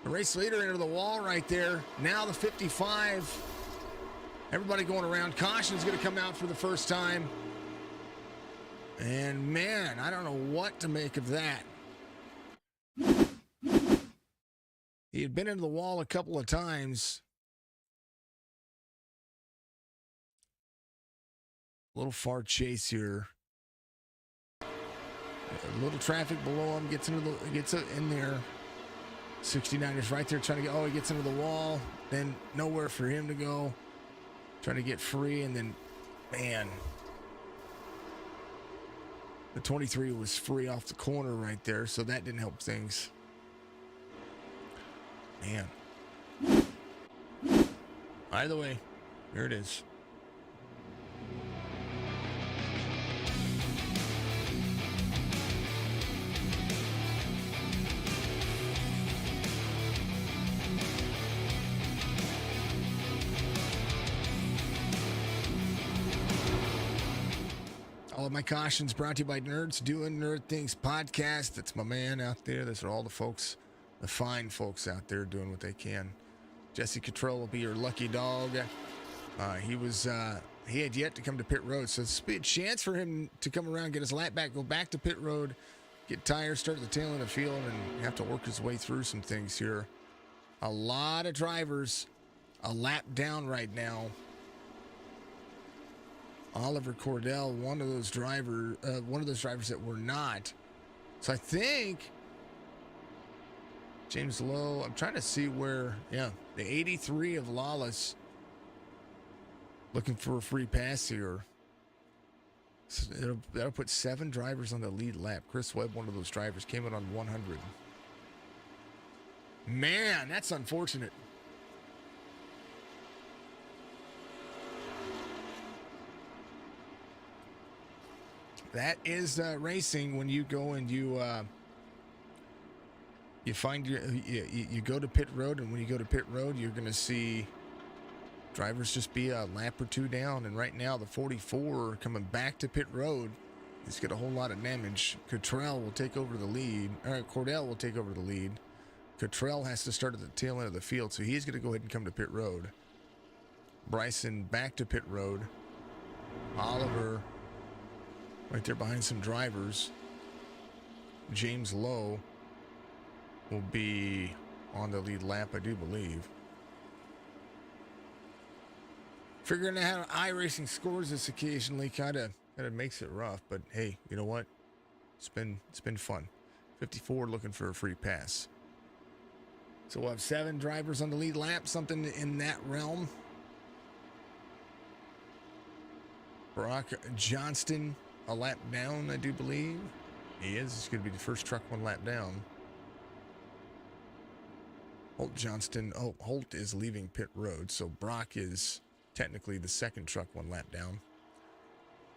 The race leader into the wall right there. Now the 55. Everybody going around. Caution's going to come out for the first time. And man, I don't know what to make of that. He had been into the wall a couple of times. A little far chase here. A little traffic below him, gets in there. 69 is right there trying to get, he gets into the wall. Then nowhere for him to go. Trying to get free, and then, man. The 23 was free off the corner right there, so that didn't help things. Man. Either way, here it is. All of my cautions brought to you by Nerds Doing Nerd Things podcast. That's my man out there. Those are all the folks, the fine folks out there doing what they can. Jesse Cottrell will be your lucky dog. He had yet to come to pit road, so this will be a chance for him to come around, get his lap back, go back to pit road, get tires, start at the tail end of the field, and have to work his way through some things here. A lot of drivers a lap down right now. Oliver Cordell, one of those drivers that were not. So I think James Lowe, I'm trying to see where, the 83 of Lawless looking for a free pass here. So that'll put 7 drivers on the lead lap. Chris Webb, one of those drivers, came in on 100. Man, that's unfortunate. That is racing when you go and you find you go to pit road, and when you go to pit road, you're going to see drivers just be a lap or two down. And right now, the 44 coming back to pit road, he's got a whole lot of damage. Cottrell will take over the lead. Cordell will take over the lead. Cottrell has to start at the tail end of the field, so he's going to go ahead and come to pit road. Bryson back to pit road. Oliver right there behind some drivers. James Lowe will be on the lead lap, I do believe. Figuring out how iRacing scores this occasionally kind of makes it rough, but hey, you know what? It's been fun. 54 looking for a free pass. So we'll have 7 drivers on the lead lap, something in that realm. Brock Johnston, a lap down, I do believe. He is. He's going to be the first truck 1 lap down. Holt is leaving pit road, so Brock is technically the second truck 1 lap down.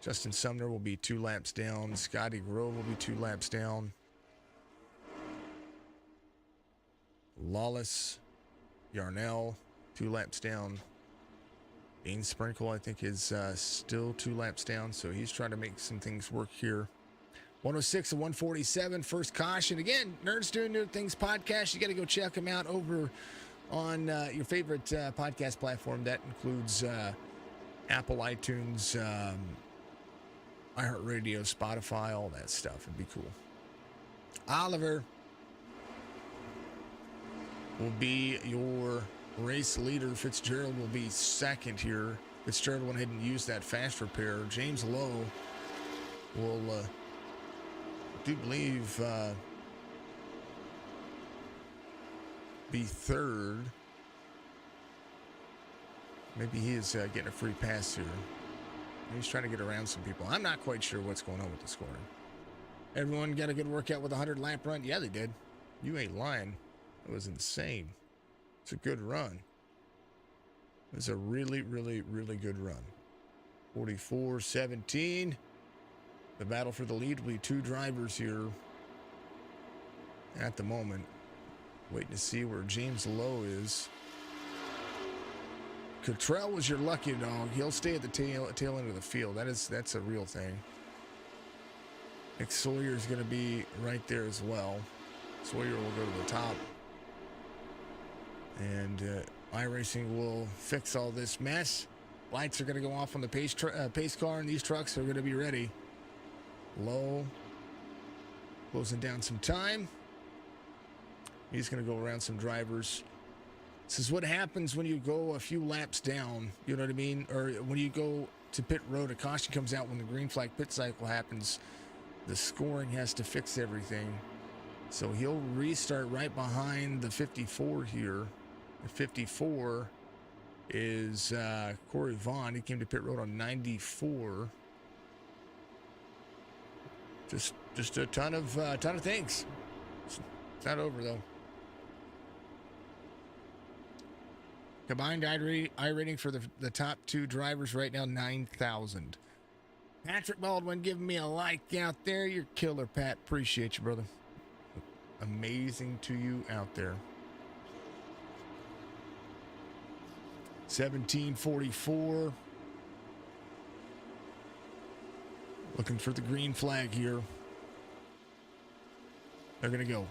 Justin Sumner will be 2 laps down. Scotty Grove will be 2 laps down. Lawless, Yarnell, 2 laps down. Dean Sprinkle, I think, is still 2 laps down, so he's trying to make some things work here. 106 and 147, first caution. Again, Nerds Doing Nerd Things podcast. You got to go check them out over on your favorite podcast platform. That includes Apple, iTunes, iHeartRadio, Spotify, all that stuff. It'd be cool. Oliver will be your race leader. Fitzgerald will be second here. Fitzgerald went ahead and used that fast repair. James Lowe will, I do believe, be third. Maybe he is getting a free pass here. He's trying to get around some people. I'm not quite sure what's going on with the scoring. Everyone got a good workout with a 100-lap run? Yeah, they did. You ain't lying. It was insane. It's a good run. It's a really, really, really good run. 44-17. The battle for the lead will be two drivers here at the moment. Waiting to see where James Lowe is. Cottrell was your lucky dog. He'll stay at the tail end of the field. That's a real thing. Nick Sawyer is going to be right there as well. Sawyer will go to the top. And iRacing will fix all this mess. Lights are going to go off on the pace car, and these trucks are going to be ready. Low. Closing down some time. He's going to go around some drivers. This is what happens when you go a few laps down. You know what I mean? Or when you go to pit road, a caution comes out when the green flag pit cycle happens. The scoring has to fix everything. So he'll restart right behind the 54 here. The 54 is Corey Vaughn. He came to pit road on 94. Just a ton of things. It's not over though. Combined I rating for the top two drivers right now, 9,000. Patrick Baldwin giving me a like out there. You're killer, Pat. Appreciate you, brother. Amazing to you out there. 1744. Looking for the green flag here. They're going to go.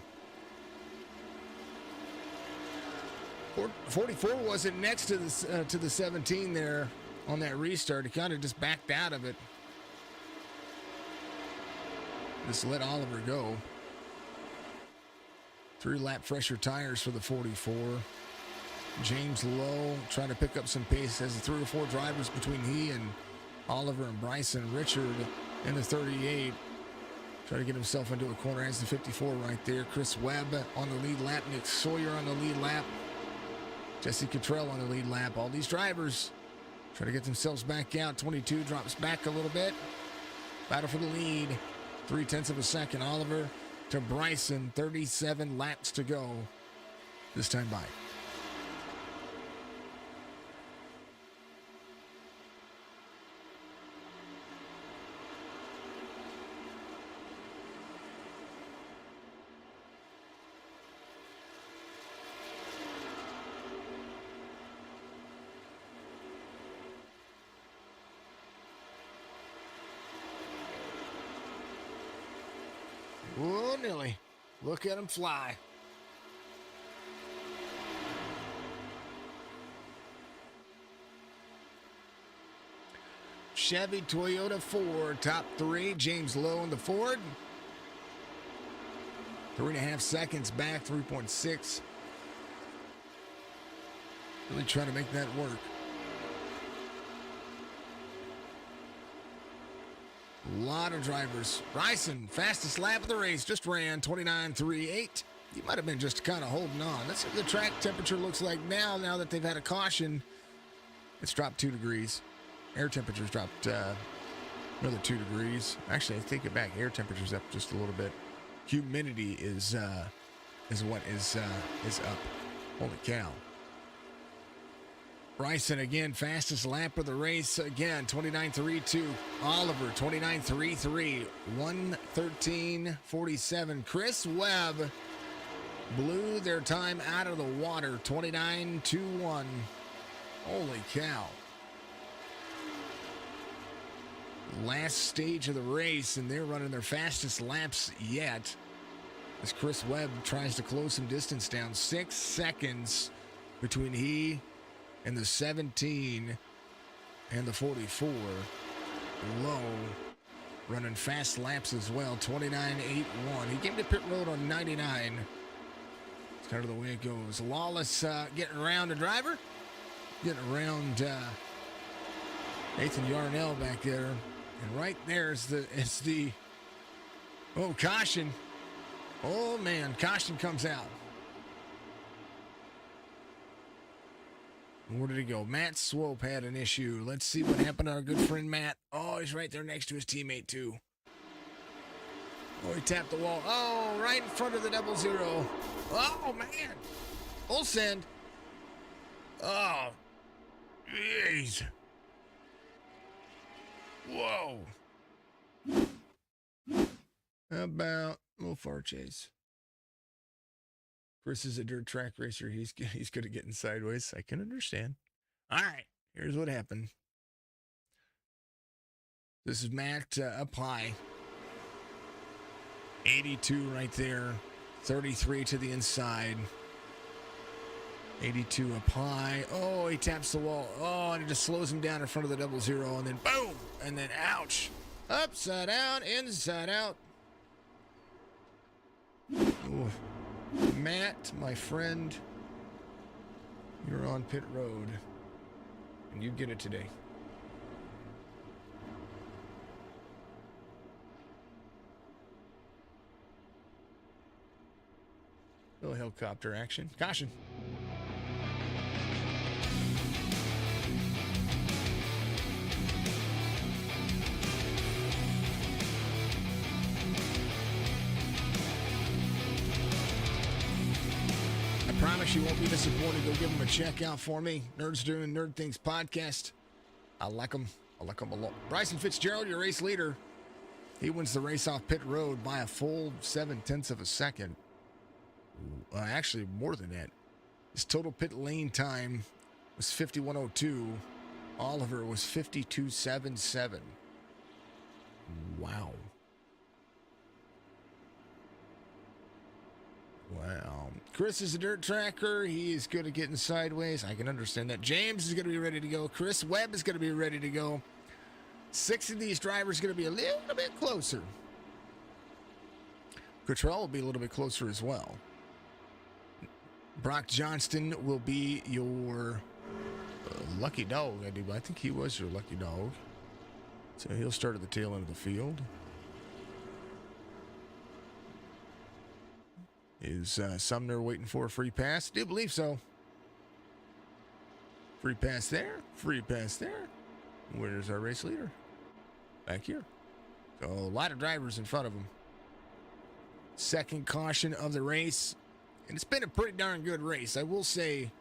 44 wasn't next to the 17 there on that restart. He kind of just backed out of it. Just let Oliver go. 3-lap fresher tires for the 44. James Lowe trying to pick up some pace. Has 3 or 4 drivers between he and Oliver and Bryson. Richard in the 38. Trying to get himself into a corner. Has the 54 right there. Chris Webb on the lead lap. Nick Sawyer on the lead lap. Jesse Cottrell on the lead lap. All these drivers try to get themselves back out. 22 drops back a little bit. Battle for the lead. 0.3 of a second. Oliver to Bryson. 37 laps to go this time by. Whoa, Nilly. Look at him fly. Chevy, Toyota, Ford. Top 3. James Lowe in the Ford. 3.5 seconds back. 3.6. Really trying to make that work. A lot of drivers. Bryson, fastest lap of the race, just ran 29.38. He might have been just kind of holding on. That's what the track temperature looks like now that they've had a caution. It's dropped 2 degrees. Air temperature's dropped another 2 degrees. Actually, I take it back. Air temperature's up just a little bit. Humidity is what is up. Holy cow. Bryson again, fastest lap of the race again, 29.32. Oliver, 29.33. 1:13.47. Chris Webb blew their time out of the water, 29.21. Holy cow. Last stage of the race, and they're running their fastest laps yet. As Chris Webb tries to close some distance down. 6 seconds between he and the 17 and the 44. Low running fast laps as well, 29.81. He came to pit road on 99. It's kind of the way it goes. Lawless getting around the driver, getting around Nathan Yarnell back there. And right there is the oh, caution. Oh, man, caution comes out. Where did he go? Matt Swope had an issue. Let's see what happened to our good friend Matt. Oh, he's right there next to his teammate, too. Oh, he tapped the wall. Oh, right in front of the 00. Oh, man. Full send. Oh, jeez. Whoa. How about a little far chase? Chris is a dirt track racer. He's good at getting sideways. I can understand. All right, here's what happened. This is Matt up high. 82 right there. 33 to the inside. 82 up high. Oh, he taps the wall. Oh, and it just slows him down in front of the 00. And then boom. And then ouch. Upside down, inside out. Ooh. Matt, my friend, you're on pit road, and you get it today. Little helicopter action. Caution. I promise you won't be disappointed. Go give them a check out for me. Nerds Doing Nerd Things podcast. I like them. I like them a lot. Bryson Fitzgerald, your race leader. He wins the race off pit road by a full 0.7 of a second. Actually, more than that. His total pit lane time was 51.02. Oliver was 52.77. Wow. Wow. Chris is a dirt tracker. He is good at getting sideways. I can understand that. James is going to be ready to go. Chris Webb is going to be ready to go. 6 of these drivers are going to be a little bit closer. Cottrell will be a little bit closer as well. Brock Johnston will be your lucky dog. I think he was your lucky dog. So he'll start at the tail end of the field. Is Sumner waiting for a free pass? I do believe so. Free pass there. Free pass there. Where's our race leader? Back here. So a lot of drivers in front of him. Second caution of the race. And it's been a pretty darn good race. I will say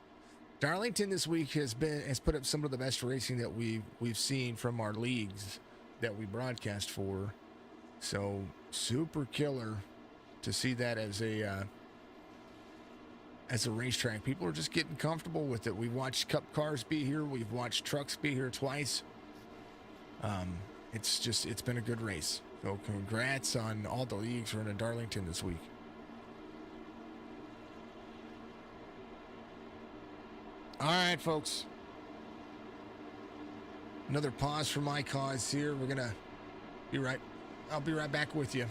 Darlington this week has put up some of the best racing that we've seen from our leagues that we broadcast for. So super killer to see that as a racetrack. People are just getting comfortable with it. We've watched Cup cars be here. We've watched trucks be here twice. It's been a good race. So congrats on all the leagues running Darlington this week. All right, folks. Another pause for my cause here. We're going to be right. I'll be right back with you.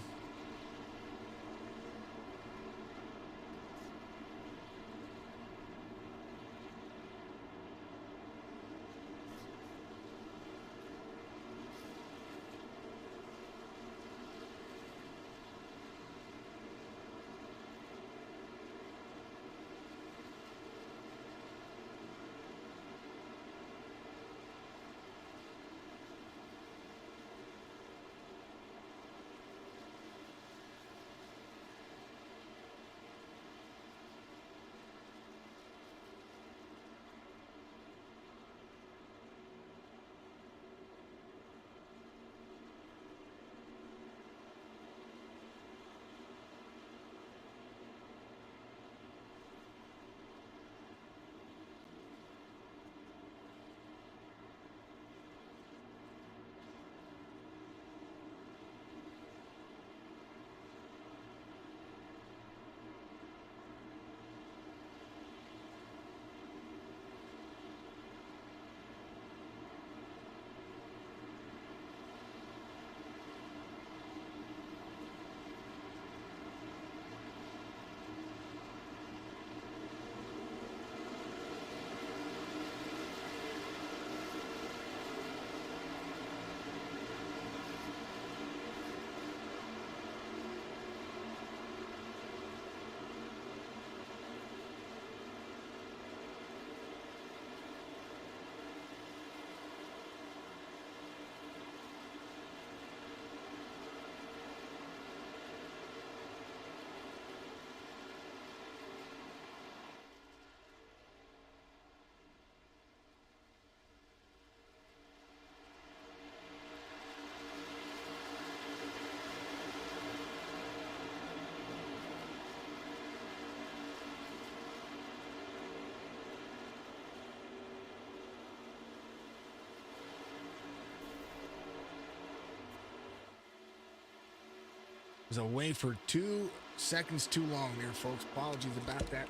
was away for 2 seconds too long there, folks. Apologies about that.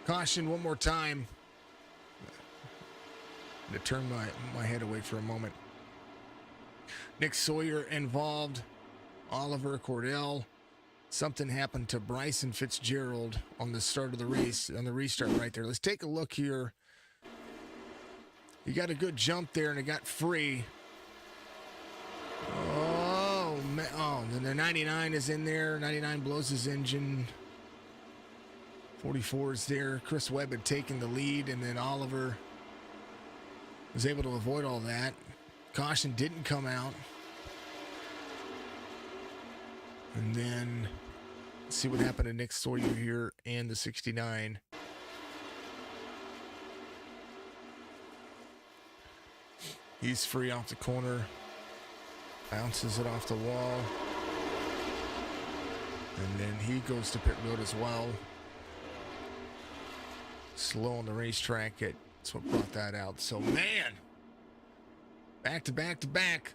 Caution one more time. I'm going to turn my head away for a moment. Nick Sawyer involved. Oliver Cordell. Something happened to Bryson Fitzgerald on the start of the race, on the restart right there. Let's take a look here. He got a good jump there, and it got free. Oh, man. Oh, then the 99 is in there. 99 blows his engine. 44 is there. Chris Webb had taken the lead, and then Oliver was able to avoid all that. Caution didn't come out. And then let's see what happened to Nick Sawyer here and the 69. He's free off the corner. Bounces it off the wall. And then he goes to pit road as well. Slow on the racetrack. That's what brought that out. So, man. Back to back to back.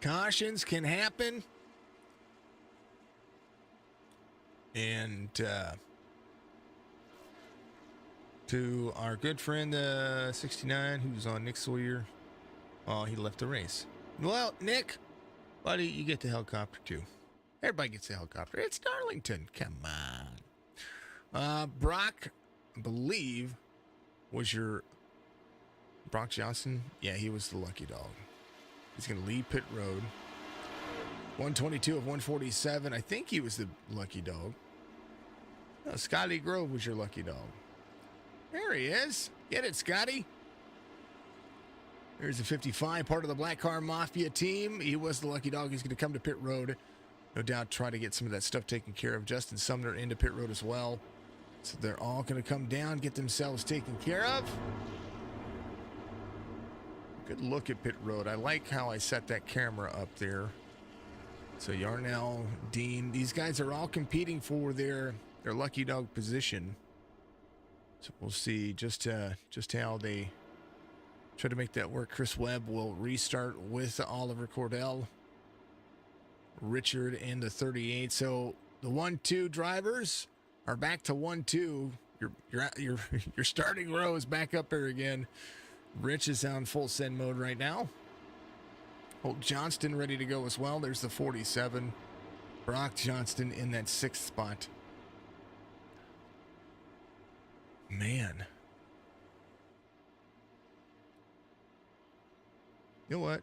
Cautions can happen. And to our good friend 69, who's on Nick Sawyer. Oh, he left the race. Well, Nick, buddy, you get the helicopter too. Everybody gets the helicopter. It's Darlington. Come on. Brock, I believe, was your Brock Johnson. Yeah, he was the lucky dog. He's going to leave pit road. 122 of 147. I think he was the lucky dog. No, Scotty Grove was your lucky dog. There he is. Get it, Scotty. There's the 55, part of the Black Car Mafia team. He was the lucky dog. He's going to come to pit road. No doubt try to get some of that stuff taken care of. Justin Sumner into pit road as well. So they're all going to come down, get themselves taken care of. Good look at pit road. I like how I set that camera up there. So Yarnell, Dean, these guys are all competing for their lucky dog position. So we'll see just how they try to make that work. Chris Webb will restart with Oliver Cordell, Richard, and the 38. So the 1-2 drivers are back to 1-2. Your starting row is back up there again. Rich is on full send mode right now. Holt Johnston ready to go as well. There's the 47. Brock Johnston in that 6th spot. Man. You know what?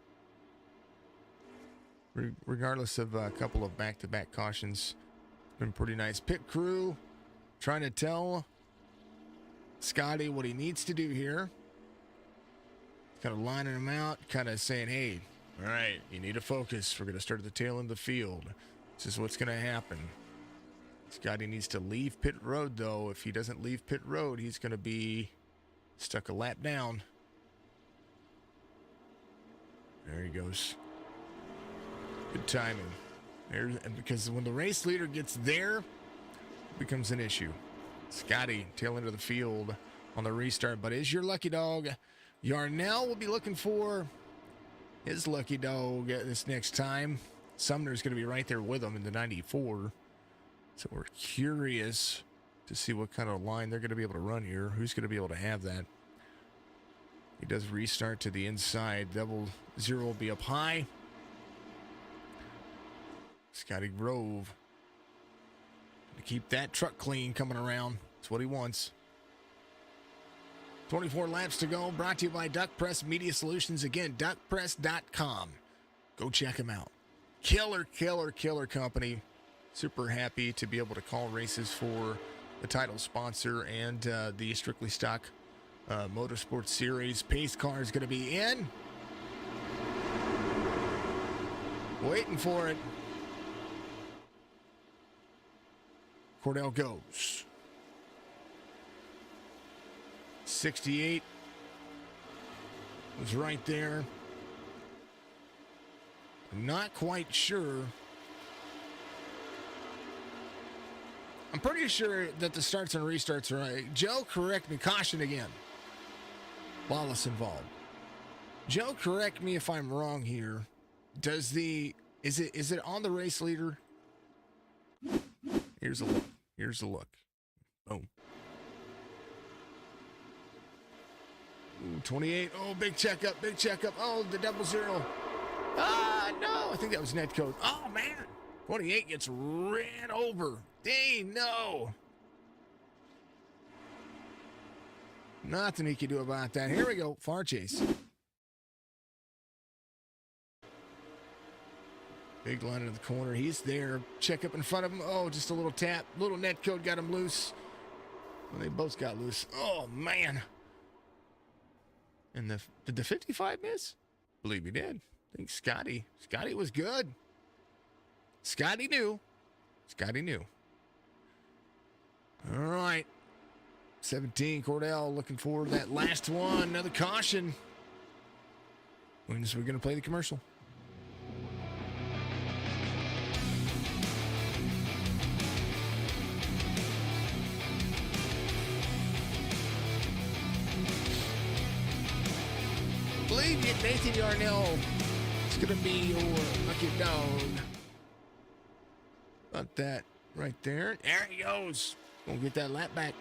Regardless of a couple of back-to-back cautions, it's been pretty nice. Pit crew trying to tell Scotty what he needs to do here. Kind of lining him out, kind of saying, hey, all right, you need to focus. We're going to start at the tail end of the field. This is what's going to happen. Scotty needs to leave pit road, though. If he doesn't leave pit road, he's going to be stuck a lap down. There he goes. Good timing. And because when the race leader gets there, it becomes an issue. Scotty, tail end of the field on the restart, but is your lucky dog. Yarnell will be looking for his lucky dog this next time. Sumner's going to be right there with him in the 94. So we're curious to see what kind of line they're going to be able to run here. Who's going to be able to have that? He does restart to the inside. 00 will be up high. Scotty Grove. To keep that truck clean coming around. That's what he wants. 24 laps to go. Brought to you by Duck Press Media Solutions. Again, duckpress.com. Go check them out. Killer company. Super happy to be able to call races for the title sponsor and the Strictly Stock Motorsports Series. Pace car is going to be in. Waiting for it. Cordell goes. 68 was right there. I'm not quite sure. I'm pretty sure that the starts and restarts are right. Joe, correct me. Caution again. Wallace involved. Joe, correct me if I'm wrong here. Is it on the race leader? Here's a look. Here's a look. Boom. Ooh, 28. Oh, big checkup. Big checkup. Oh, the 00. Ah, no. I think that was net code. Oh, man. 28 gets ran over. Dang, no. Nothing he can do about that. Here we go. Far chase. Big line in the corner. He's there. Check up in front of him. Oh, just a little tap. Little net code got him loose. Well, they both got loose. Oh, man. And did the 55 miss? I believe he did. I think Scotty was good. Scotty knew. All right. 17, Cordell looking for that last one. Another caution. When is we going to play the commercial? Believe it, Nathan Yarnell. It's going to be your lucky dog. About that right there. There he goes. Gonna get that lap back.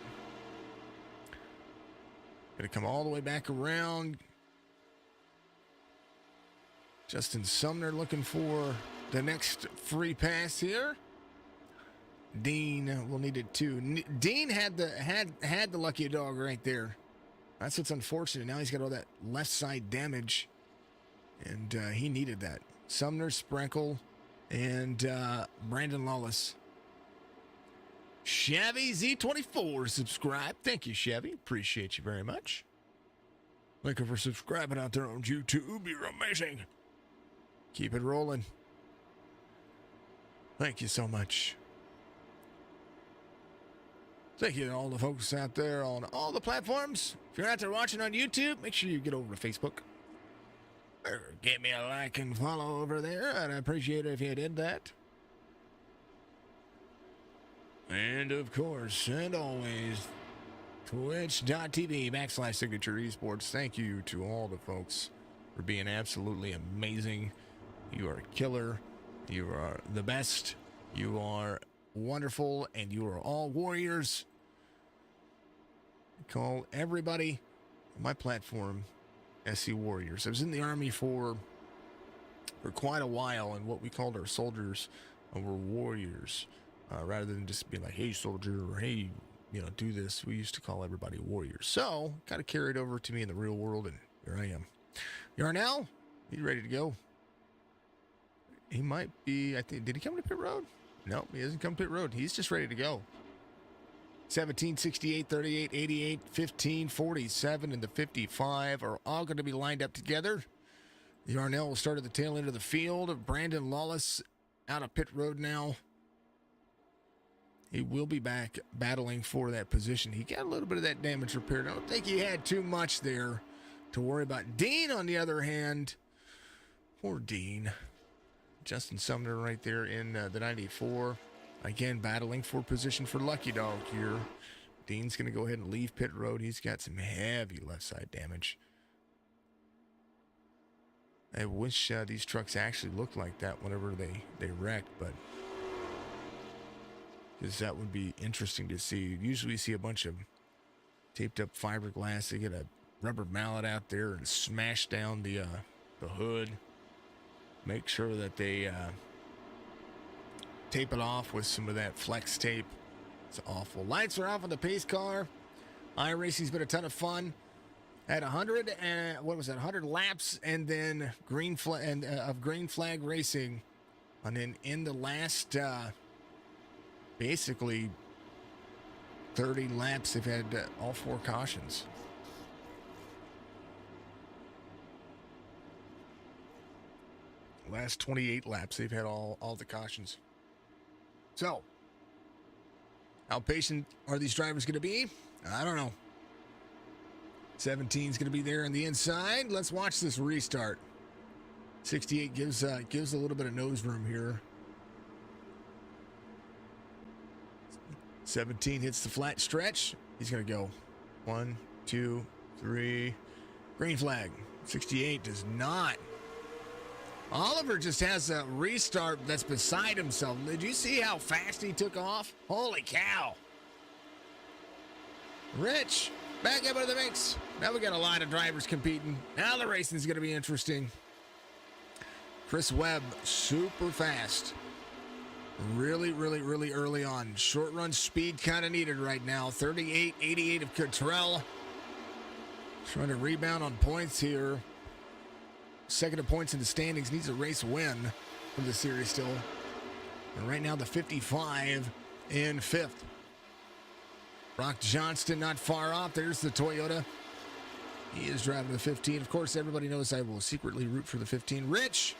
Gonna come all the way back around. Justin Sumner looking for the next free pass here. Dean will need it too. Dean had the lucky dog right there. That's what's unfortunate. Now he's got all that left side damage, and he needed that. Sumner, Sprenkle, and Brandon Lawless. Chevy Z24 subscribe. Thank you, Chevy. Appreciate you very much. Thank you for subscribing out there on YouTube. You're amazing. Keep it rolling. Thank you so much. Thank you to all the folks out there on all the platforms. If you're out there watching on YouTube, make sure you get over to Facebook. Or give me a like and follow over there. I'd appreciate it if you did that. And of course, and always, twitch.tv/signature esports. Thank you to all the folks for being absolutely amazing. You are a killer. You are the best. You are wonderful. And you are all warriors. I call everybody on my platform SC Warriors. I was in the Army for quite a while, and what we called our soldiers were warriors. Rather than just be like, hey, soldier, or hey, do this. We used to call everybody warriors. So, kind of carried over to me in the real world, and here I am. Yarnell, you ready to go? He might be, I think, did he come to pit road? No, he hasn't come to pit road. He's just ready to go. 17, 68, 38, 88, 15, 47, and the 55 are all going to be lined up together. Yarnell will start at the tail end of the field. Brandon Lawless out of pit road now. He will be back battling for that position. He got a little bit of that damage repaired. I don't think he had too much there to worry about. Dean, on the other hand, poor Dean. Justin Sumner right there in the 94. Again, battling for position for Lucky Dog here. Dean's going to go ahead and leave pit road. He's got some heavy left side damage. I wish these trucks actually looked like that whenever they wrecked, but because that would be interesting to see. Usually you see a bunch of taped up fiberglass. They get a rubber mallet out there and smash down the hood. Make sure that they tape it off with some of that flex tape. It's awful. Lights are off on the pace car. iRacing's been a ton of fun. At 100 and 100 laps, and then green flag racing, and then in the last basically 30 laps, they've had all 4 cautions. Last 28 laps, they've had all the cautions. So, how patient are these drivers going to be? I don't know. 17's going to be there on the inside. Let's watch this restart. 68 gives a little bit of nose room here. 17 hits the flat stretch. He's going to go 1, 2, 3. Green flag. 68 does not. Oliver just has a restart that's beside himself. Did you see how fast he took off? Holy cow. Rich, back up into the mix. Now we got a lot of drivers competing. Now the racing is going to be interesting. Chris Webb, super fast. Really early on. Short run speed kind of needed right now. 38.88 of Cottrell. Trying to rebound on points here. Second of points in the standings. Needs a race win from the series still. And right now the 55 in fifth. Brock Johnston not far off. There's the Toyota. He is driving the 15. Of course, everybody knows I will secretly root for the 15. Rich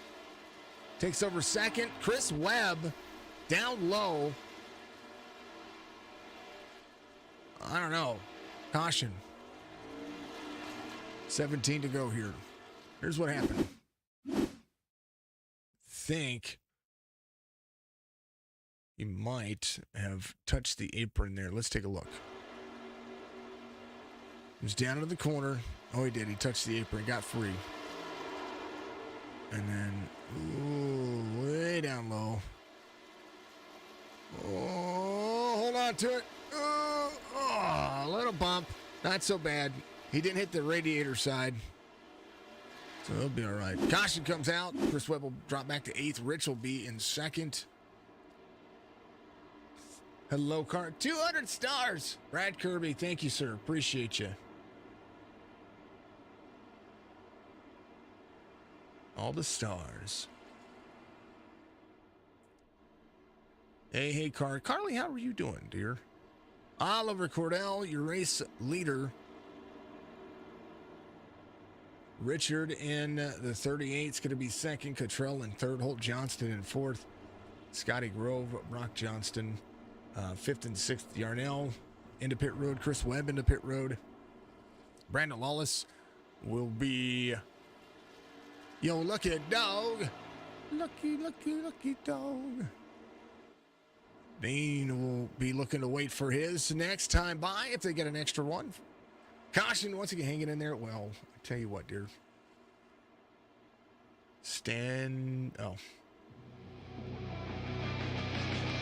takes over second. Chris Webb down low. I don't know. Caution. 17 to go here. Here's what happened. Think he might have touched the apron there. Let's take a look. He was down into the corner. Oh, he did. He touched the apron. Got free. And then, ooh, way down low. Oh, hold on to it. Oh, a little bump. Not so bad. He didn't hit the radiator side. So he'll be all right. Caution comes out. Chris Webb will drop back to 8th. Rich will be in 2nd. Hello, car. 200 stars. Brad Kirby, thank you, sir. Appreciate you. All the stars. Hey, Carly, how are you doing, dear? Oliver Cordell, your race leader. Richard in the 38 is going to be 2nd. Cottrell in 3rd. Holt Johnston in 4th. Scotty Grove, Brock Johnston, 5th and 6th. Yarnell into pit road. Chris Webb into pit road. Brandon Lawless will be... Yo, lucky dog. Lucky dog. Dean will be looking to wait for his next time by if they get an extra one. Caution, once again, hanging in there. Well, I tell you what, dear. Oh.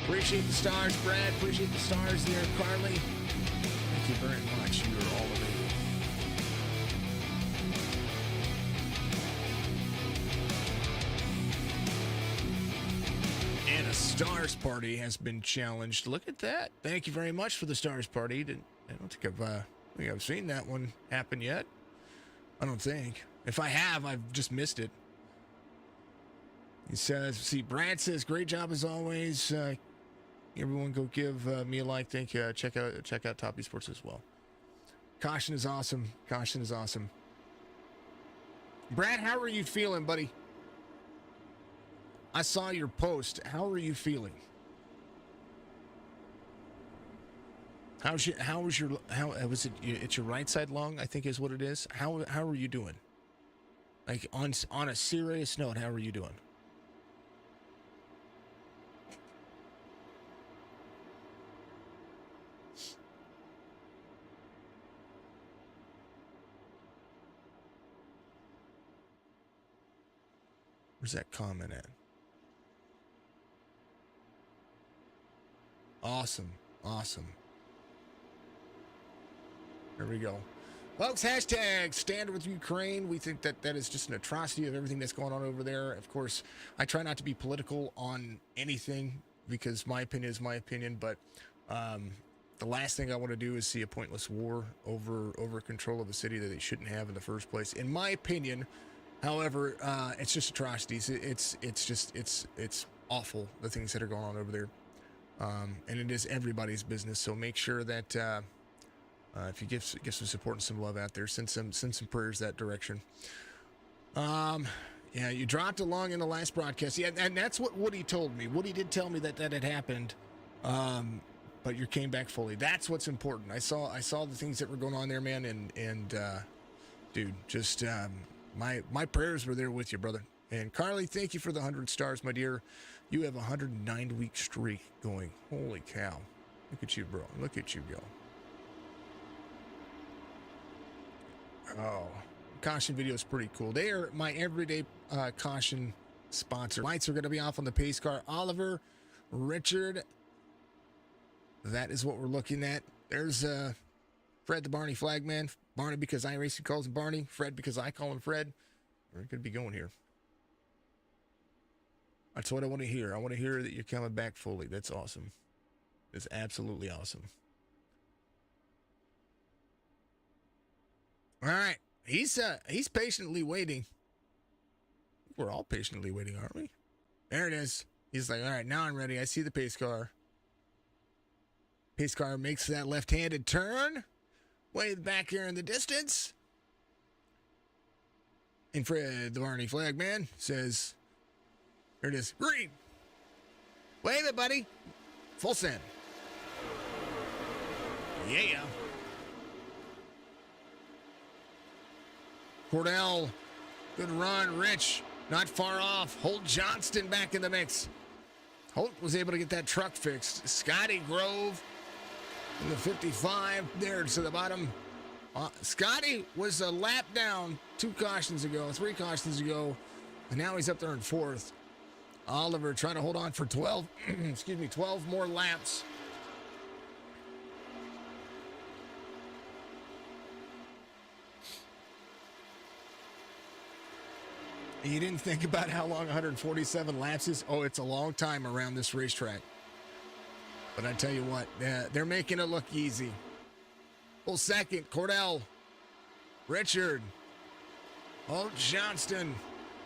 Appreciate the stars, Brad. Appreciate the stars there, Carly. Thank you very much. You are all amazing. And a stars party has been challenged. Look at that. Thank you very much for the stars party. I don't think I've seen that one happen yet. I don't think. If I have, I've just missed it. He says, see, Brad says, great job as always. Everyone go give me a like. Thank you. Check out Top Esports as well. Caution is awesome. Caution is awesome. Brad, how are you feeling, buddy? I saw your post. How are you feeling? How was it? It's your right side lung, I think is what it is. How are you doing? Like on a serious note, how are you doing? Where's that comment at? Awesome. There we go. Folks, hashtag stand with Ukraine. We think that is just an atrocity of everything that's going on over there. Of course, I try not to be political on anything because my opinion is my opinion, but the last thing I want to do is see a pointless war over control of a city that they shouldn't have in the first place. In my opinion, however, it's just atrocities. It's awful, the things that are going on over there. And it is everybody's business. So make sure that if you give some support and some love out there, send some prayers that direction. Yeah, you dropped along in the last broadcast. Yeah, and that's what Woody told me. Woody did tell me that had happened. but you came back fully. That's what's important. I saw the things that were going on there, man, and dude, just my prayers were there with you, brother. And Carly, thank you for the 100 stars, my dear. You have a 109-week streak going. Holy cow! Look at you, bro. Look at you go. Oh, caution video is pretty cool. They are my everyday caution sponsor. Lights are going to be off on the pace car. Oliver, Richard. That is what we're looking at. There's Fred the Barney flagman. Barney because iRacing calls him Barney. Fred because I call him Fred. We're going to be going here. That's what I want to hear. I want to hear that you're coming back fully. That's awesome. It's absolutely awesome. All right. He's patiently waiting. We're all patiently waiting, aren't we? There it is. He's like, all right, now I'm ready. I see the pace car. Pace car makes that left-handed turn. Way back here in the distance. And Fred, the Barney flagman, says, there it is. Green. Wave it, buddy. Full send. Yeah. Cordell, good run. Rich, not far off. Holt Johnston back in the mix. Holt was able to get that truck fixed. Scotty Grove in the 55 there to the bottom. Scotty was a lap down 3 cautions ago, and now he's up there in 4th. Oliver trying to hold on for 12 more laps. You didn't think about how long 147 laps is? Oh, it's a long time around this racetrack. But I tell you what, they're making it look easy. Full second, Cordell, Richard, Holt Johnston,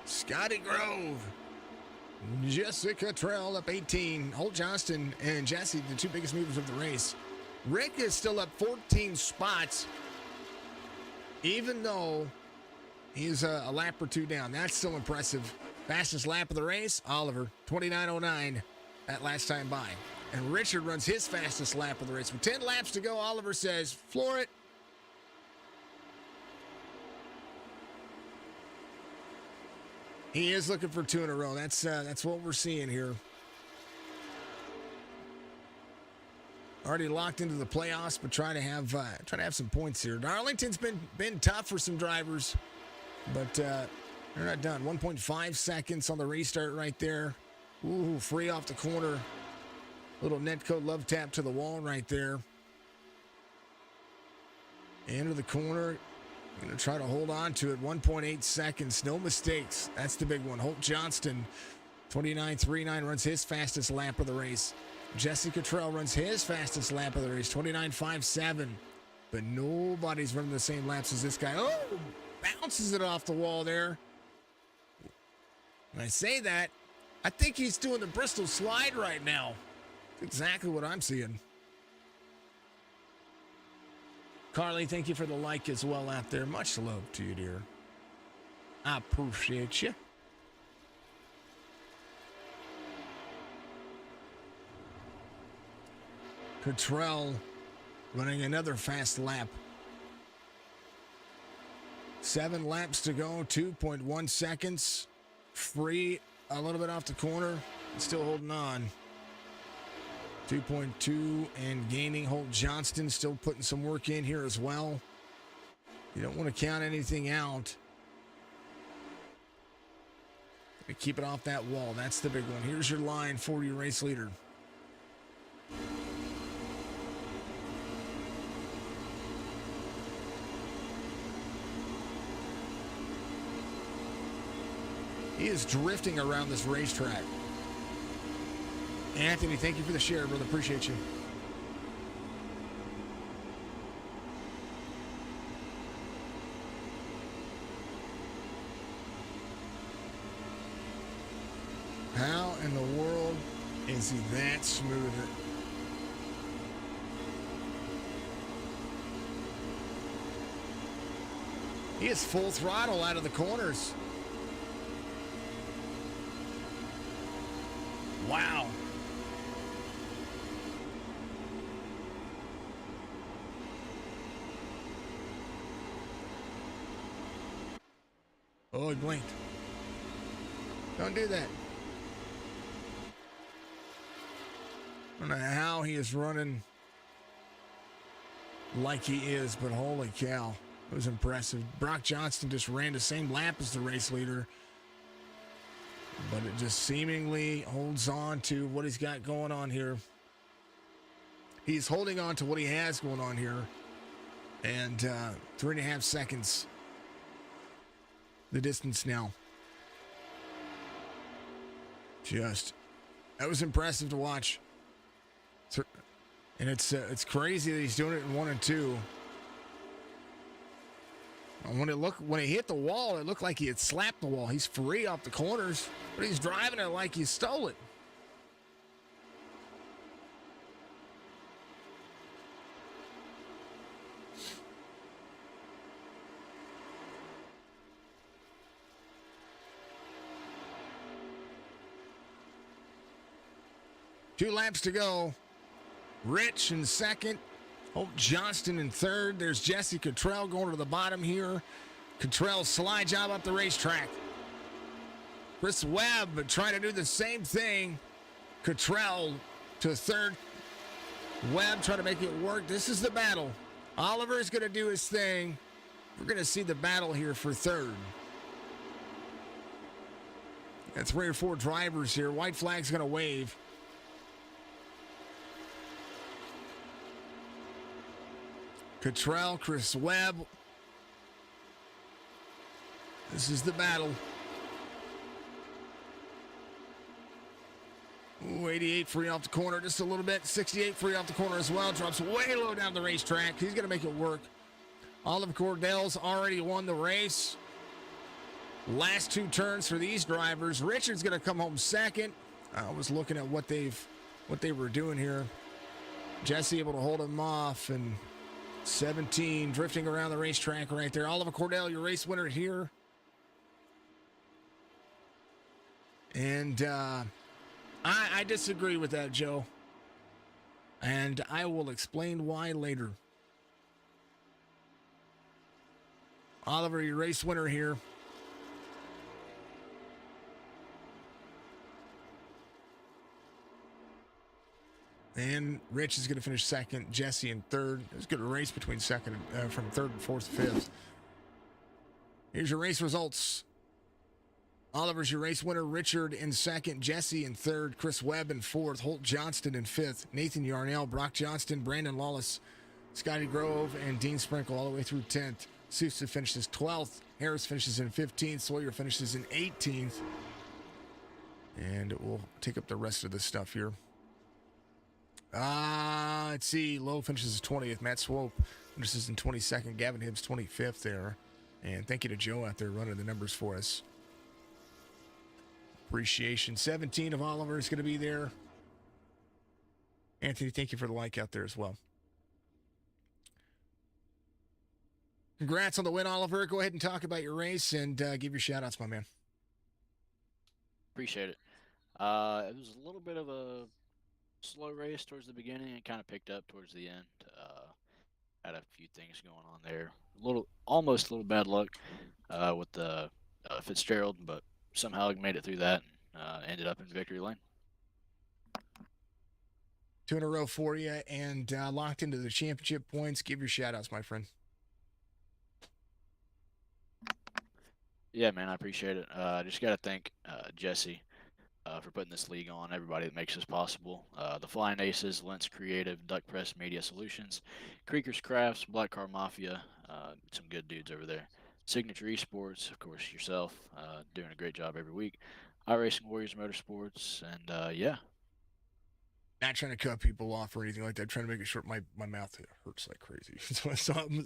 Scotty Grove, Jessica Trell up 18. Holt Johnston and Jesse, the 2 biggest movers of the race. Rick is still up 14 spots, even though he's a lap or 2 down. That's still impressive. Fastest lap of the race, Oliver, 29:09 that last time by. And Richard runs his fastest lap of the race. With 10 laps to go, Oliver says, floor it. He is looking for 2 in a row. That's what we're seeing here. Already locked into the playoffs, but trying to have some points here. Darlington's been tough for some drivers, but they're not done. 1.5 seconds on the restart right there. Ooh, free off the corner. Little netcode love tap to the wall right there. Into the corner. Going to try to hold on to it. 1.8 seconds. No mistakes. That's the big one. Holt Johnston, 29.39, runs his fastest lap of the race. Jesse Cottrell runs his fastest lap of the race. 29.57. But nobody's running the same laps as this guy. Oh! Bounces it off the wall there. When I say that, I think he's doing the Bristol slide right now. That's exactly what I'm seeing. Carly, thank you for the like as well out there. Much love to you, dear. I appreciate you. Cottrell running another fast lap. 7 laps to go, 2.1 seconds. Free a little bit off the corner. Still holding on. 2.2 and gaining. Holt Johnston still putting some work in here as well. You don't want to count anything out. Keep it off that wall. That's the big one. Here's your line for your race leader. He is drifting around this racetrack. Anthony, thank you for the share, brother. Appreciate you. How in the world is he that smooth? He is full throttle out of the corners. Wow. Oh, he blinked. Don't do that. I don't know how he is running like he is, but holy cow. It was impressive. Brock Johnston just ran the same lap as the race leader, but it just seemingly holds on to what he's got going on here. He's holding on to what he has going on here. And 3.5 seconds, the distance now. That was impressive to watch. And it's crazy that he's doing it in 1 and 2. When he hit the wall, it looked like he had slapped the wall. He's free off the corners, but he's driving it like he stole it. Two laps to go. Rich in second. Holt Johnston in third. There's Jesse Cottrell going to the bottom here. Cottrell's slide job up the racetrack. Chris Webb trying to do the same thing. Cottrell to third. Webb trying to make it work. This is the battle. Oliver's going to do his thing. We're going to see the battle here for third. Got 3 or 4 drivers here. White flag's going to wave. Cottrell, Chris Webb. This is the battle. Ooh, 88 free off the corner just a little bit. 68 free off the corner as well. Drops way low down the racetrack. He's going to make it work. Oliver Cordell's already won the race. Last 2 turns for these drivers. Richard's going to come home second. I was looking at what they were doing here. Jesse able to hold him off, and 17 drifting around the racetrack right there. Oliver Cordell, your race winner here. And I disagree with that, Joe. And I will explain why later. Oliver, your race winner here. And Rich is going to finish second. Jesse in third. It's going to race between second from third and fourth to fifth. Here's your race results. Oliver's your race winner. Richard in second. Jesse in third. Chris Webb in fourth. Holt Johnston in fifth. Nathan Yarnell, Brock Johnston, Brandon Lawless, Scotty Grove, and Dean Sprinkle all the way through 10th. Sousa finishes 12th. Harris finishes in 15th. Sawyer finishes in 18th. And we'll take up the rest of this stuff here. Let's see. Lowe finishes 20th. Matt Swope finishes in 22nd. Gavin Hibbs 25th there. And thank you to Joe out there running the numbers for us. Appreciation. 17 of Oliver is going to be there. Anthony, thank you for the like out there as well. Congrats on the win, Oliver. Go ahead and talk about your race and give your shout-outs, my man. Appreciate it. It was a little bit of a slow race towards the beginning. It kind of picked up towards the end. Had a few things going on there. Almost a little bad luck with the Fitzgerald, but somehow I made it through that and ended up in victory lane. 2 in a row for you and locked into the championship points. Give your shout-outs, my friend. Yeah, man, I appreciate it. I just got to thank Jesse for putting this league on, everybody that makes this possible. The Flying Aces, Lentz Creative, Duck Press Media Solutions, Creekers Crafts, Black Car Mafia, some good dudes over there. Signature Esports, of course, yourself, doing a great job every week. iRacing Warriors Motorsports, and yeah. Not trying to cut people off or anything like that. I'm trying to make it short. My mouth hurts like crazy. so I'm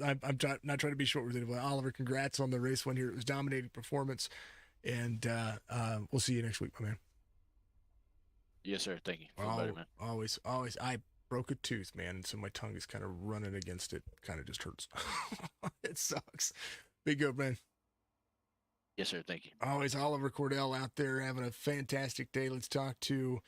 not trying to be short with it. But Oliver, congrats on the race win here. It was dominating performance. And we'll see you next week, my man. Yes, sir. Thank you. Feel better, man. Always. I broke a tooth, man. So my tongue is kind of running against it. Kind of just hurts. It sucks. Be good, man. Yes, sir. Thank you. Always Oliver Cordell out there having a fantastic day. Let's talk to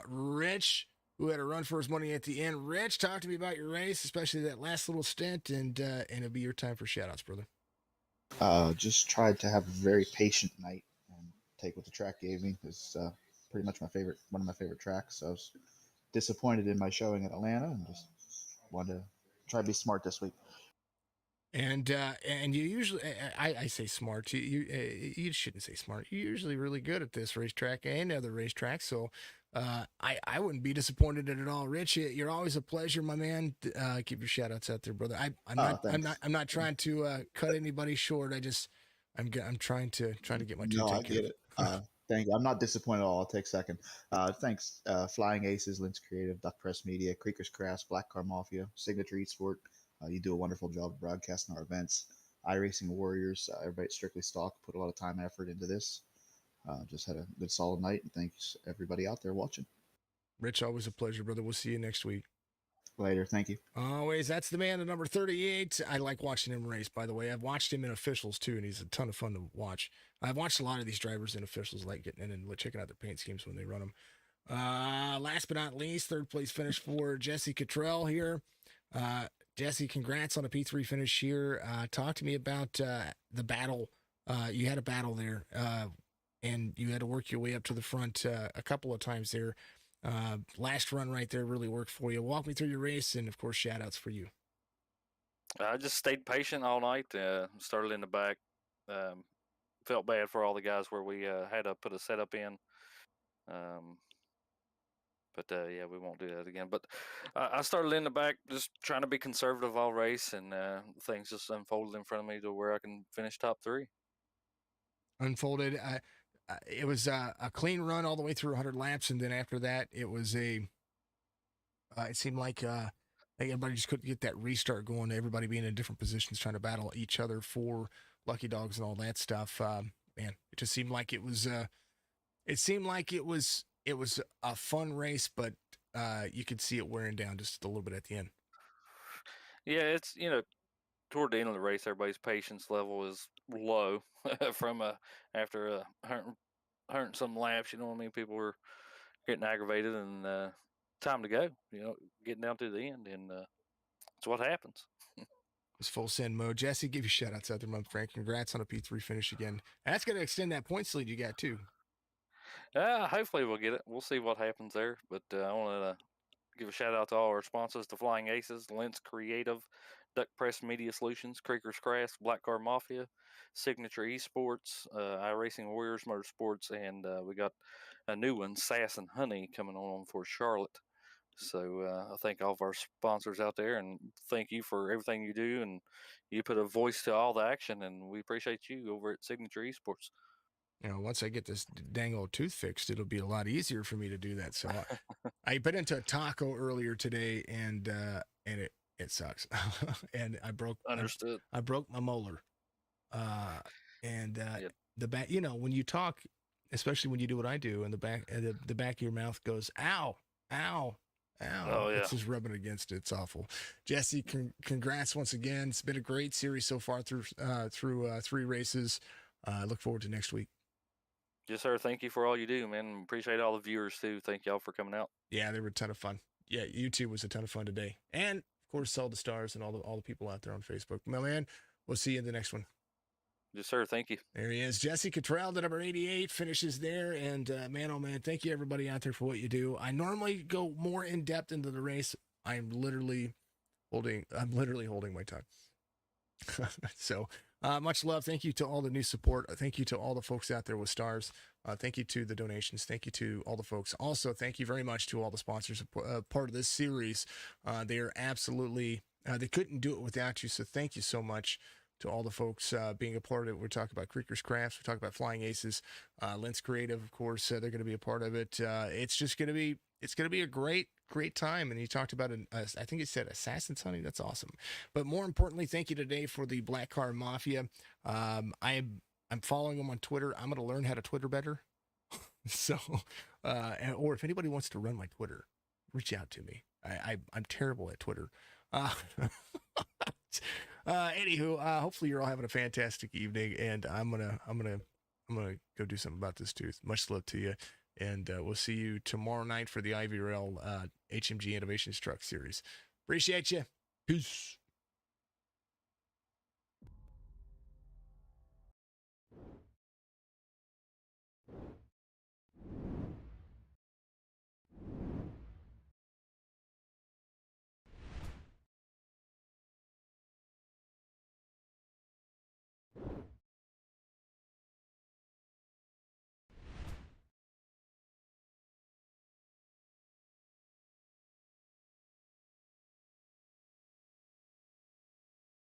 Rich, who had a run for his money at the end. Rich, talk to me about your race, especially that last little stint, and it'll be your time for shout-outs, brother. Just tried to have a very patient night and take what the track gave me. It's pretty much one of my favorite tracks. So I was disappointed in my showing at Atlanta and just wanted to try to be smart this week. And you usually, I say smart. You shouldn't say smart. You're usually really good at this racetrack and other racetracks. So I wouldn't be disappointed at it all. Rich, you're always a pleasure, my man. Keep your shout outs out there, brother. Thanks. I'm not trying to cut anybody short. I'm trying to get my two No, I taken care get of. it. Thank you. I'm not disappointed at all. I'll take second. Thanks. Flying Aces, Lens Creative, Duck Press Media, Creekers Crafts, Black Car Mafia, Signature Esport. You do a wonderful job of broadcasting our events. iRacing Warriors, everybody at Strictly Stock put a lot of time and effort into this. Just had a good solid night, and thanks everybody out there watching. Rich, always a pleasure, brother. We'll see you next week. Later. Thank you. Always. That's the man at number 38. I like watching him race, by the way. I've watched him in officials, too, and he's a ton of fun to watch. I've watched a lot of these drivers in officials, like getting in and checking out their paint schemes when they run them. Last but not least, third place finish for Jesse Cottrell here. Jesse, congrats on a P3 finish here. Talk to me about the battle. You had a battle there, and you had to work your way up to the front a couple of times there. Last run right there really worked for you. Walk me through your race, and of course, shout outs for you. I just stayed patient all night. Started in the back. Felt bad for all the guys where we had to put a setup in. But yeah, we won't do that again. But I started in the back, just trying to be conservative all race, and things just unfolded in front of me to where I can finish top 3. Unfolded. It was a clean run all the way through 100 laps, and then after that, it was it seemed like everybody just couldn't get that restart going. Everybody being in different positions, trying to battle each other for lucky dogs and all that stuff. Man, it just seemed like it was. It seemed like it was a fun race, but you could see it wearing down just a little bit at the end. Yeah, it's toward the end of the race, everybody's patience level is low from after hunting some laps. You know what I mean? People were getting aggravated, and time to go. Getting down to the end, and it's what happens. It's full send mode. Jesse, give you shout outs out there, my friend. Congrats on a P3 finish again. And that's going to extend that points lead you got too. Hopefully we'll get it. We'll see what happens there. But I want to give a shout out to all our sponsors: the Flying Aces, Lens Creative, Duck Press Media Solutions, Creekers Crafts, Black Car Mafia, Signature Esports, iRacing Warriors Motorsports, and we got a new one, Sass and Honey, coming on for Charlotte. So I thank all of our sponsors out there, and thank you for everything you do. And you put a voice to all the action, and we appreciate you over at Signature Esports. Once I get this dang old tooth fixed, it'll be a lot easier for me to do that. So I bit into a taco earlier today, and it sucks. And I broke. Understood. I broke my molar. Yep. The back. When you talk, especially when you do what I do, and the back of your mouth goes, "Ow, ow." Ow. Oh, yeah. It's just rubbing against it. It's awful. Jesse, congrats once again. It's been a great series so far through 3 races. I look forward to next week. Yes, sir. Thank you for all you do, man. Appreciate all the viewers too. Thank y'all for coming out. Yeah, they were a ton of fun. Yeah, YouTube was a ton of fun today. And of course, all the stars and all the people out there on Facebook. My man, we'll see you in the next one. Yes, sir. Thank you. There he is. Jesse Cottrell, the number 88, finishes there. And man, oh man, thank you everybody out there for what you do. I normally go more in depth into the race. I'm literally holding my tongue. So much love. Thank you to all the new support. Thank you to all the folks out there with stars. Thank you to the donations. Thank you to all the folks. Also, thank you very much to all the sponsors part of this series. They are absolutely, they couldn't do it without you. So thank you so much to all the folks being a part of it. We're talking about Creekers Crafts. We're talking about Flying Aces, Lens Creative, of course. They're going to be a part of it. It's going to be a great time. And you talked about I think it said Assassin's Honey. That's awesome. But more importantly, thank you today for the Black Car Mafia. I'm following them on Twitter. I'm going to learn how to Twitter better. So, or if anybody wants to run my Twitter, reach out to me. I'm terrible at Twitter. Anywho, hopefully you're all having a fantastic evening, and I'm gonna go do something about this tooth. Much love to you, and we'll see you tomorrow night for the IVRL HMG Innovations Truck Series. Appreciate you. Peace.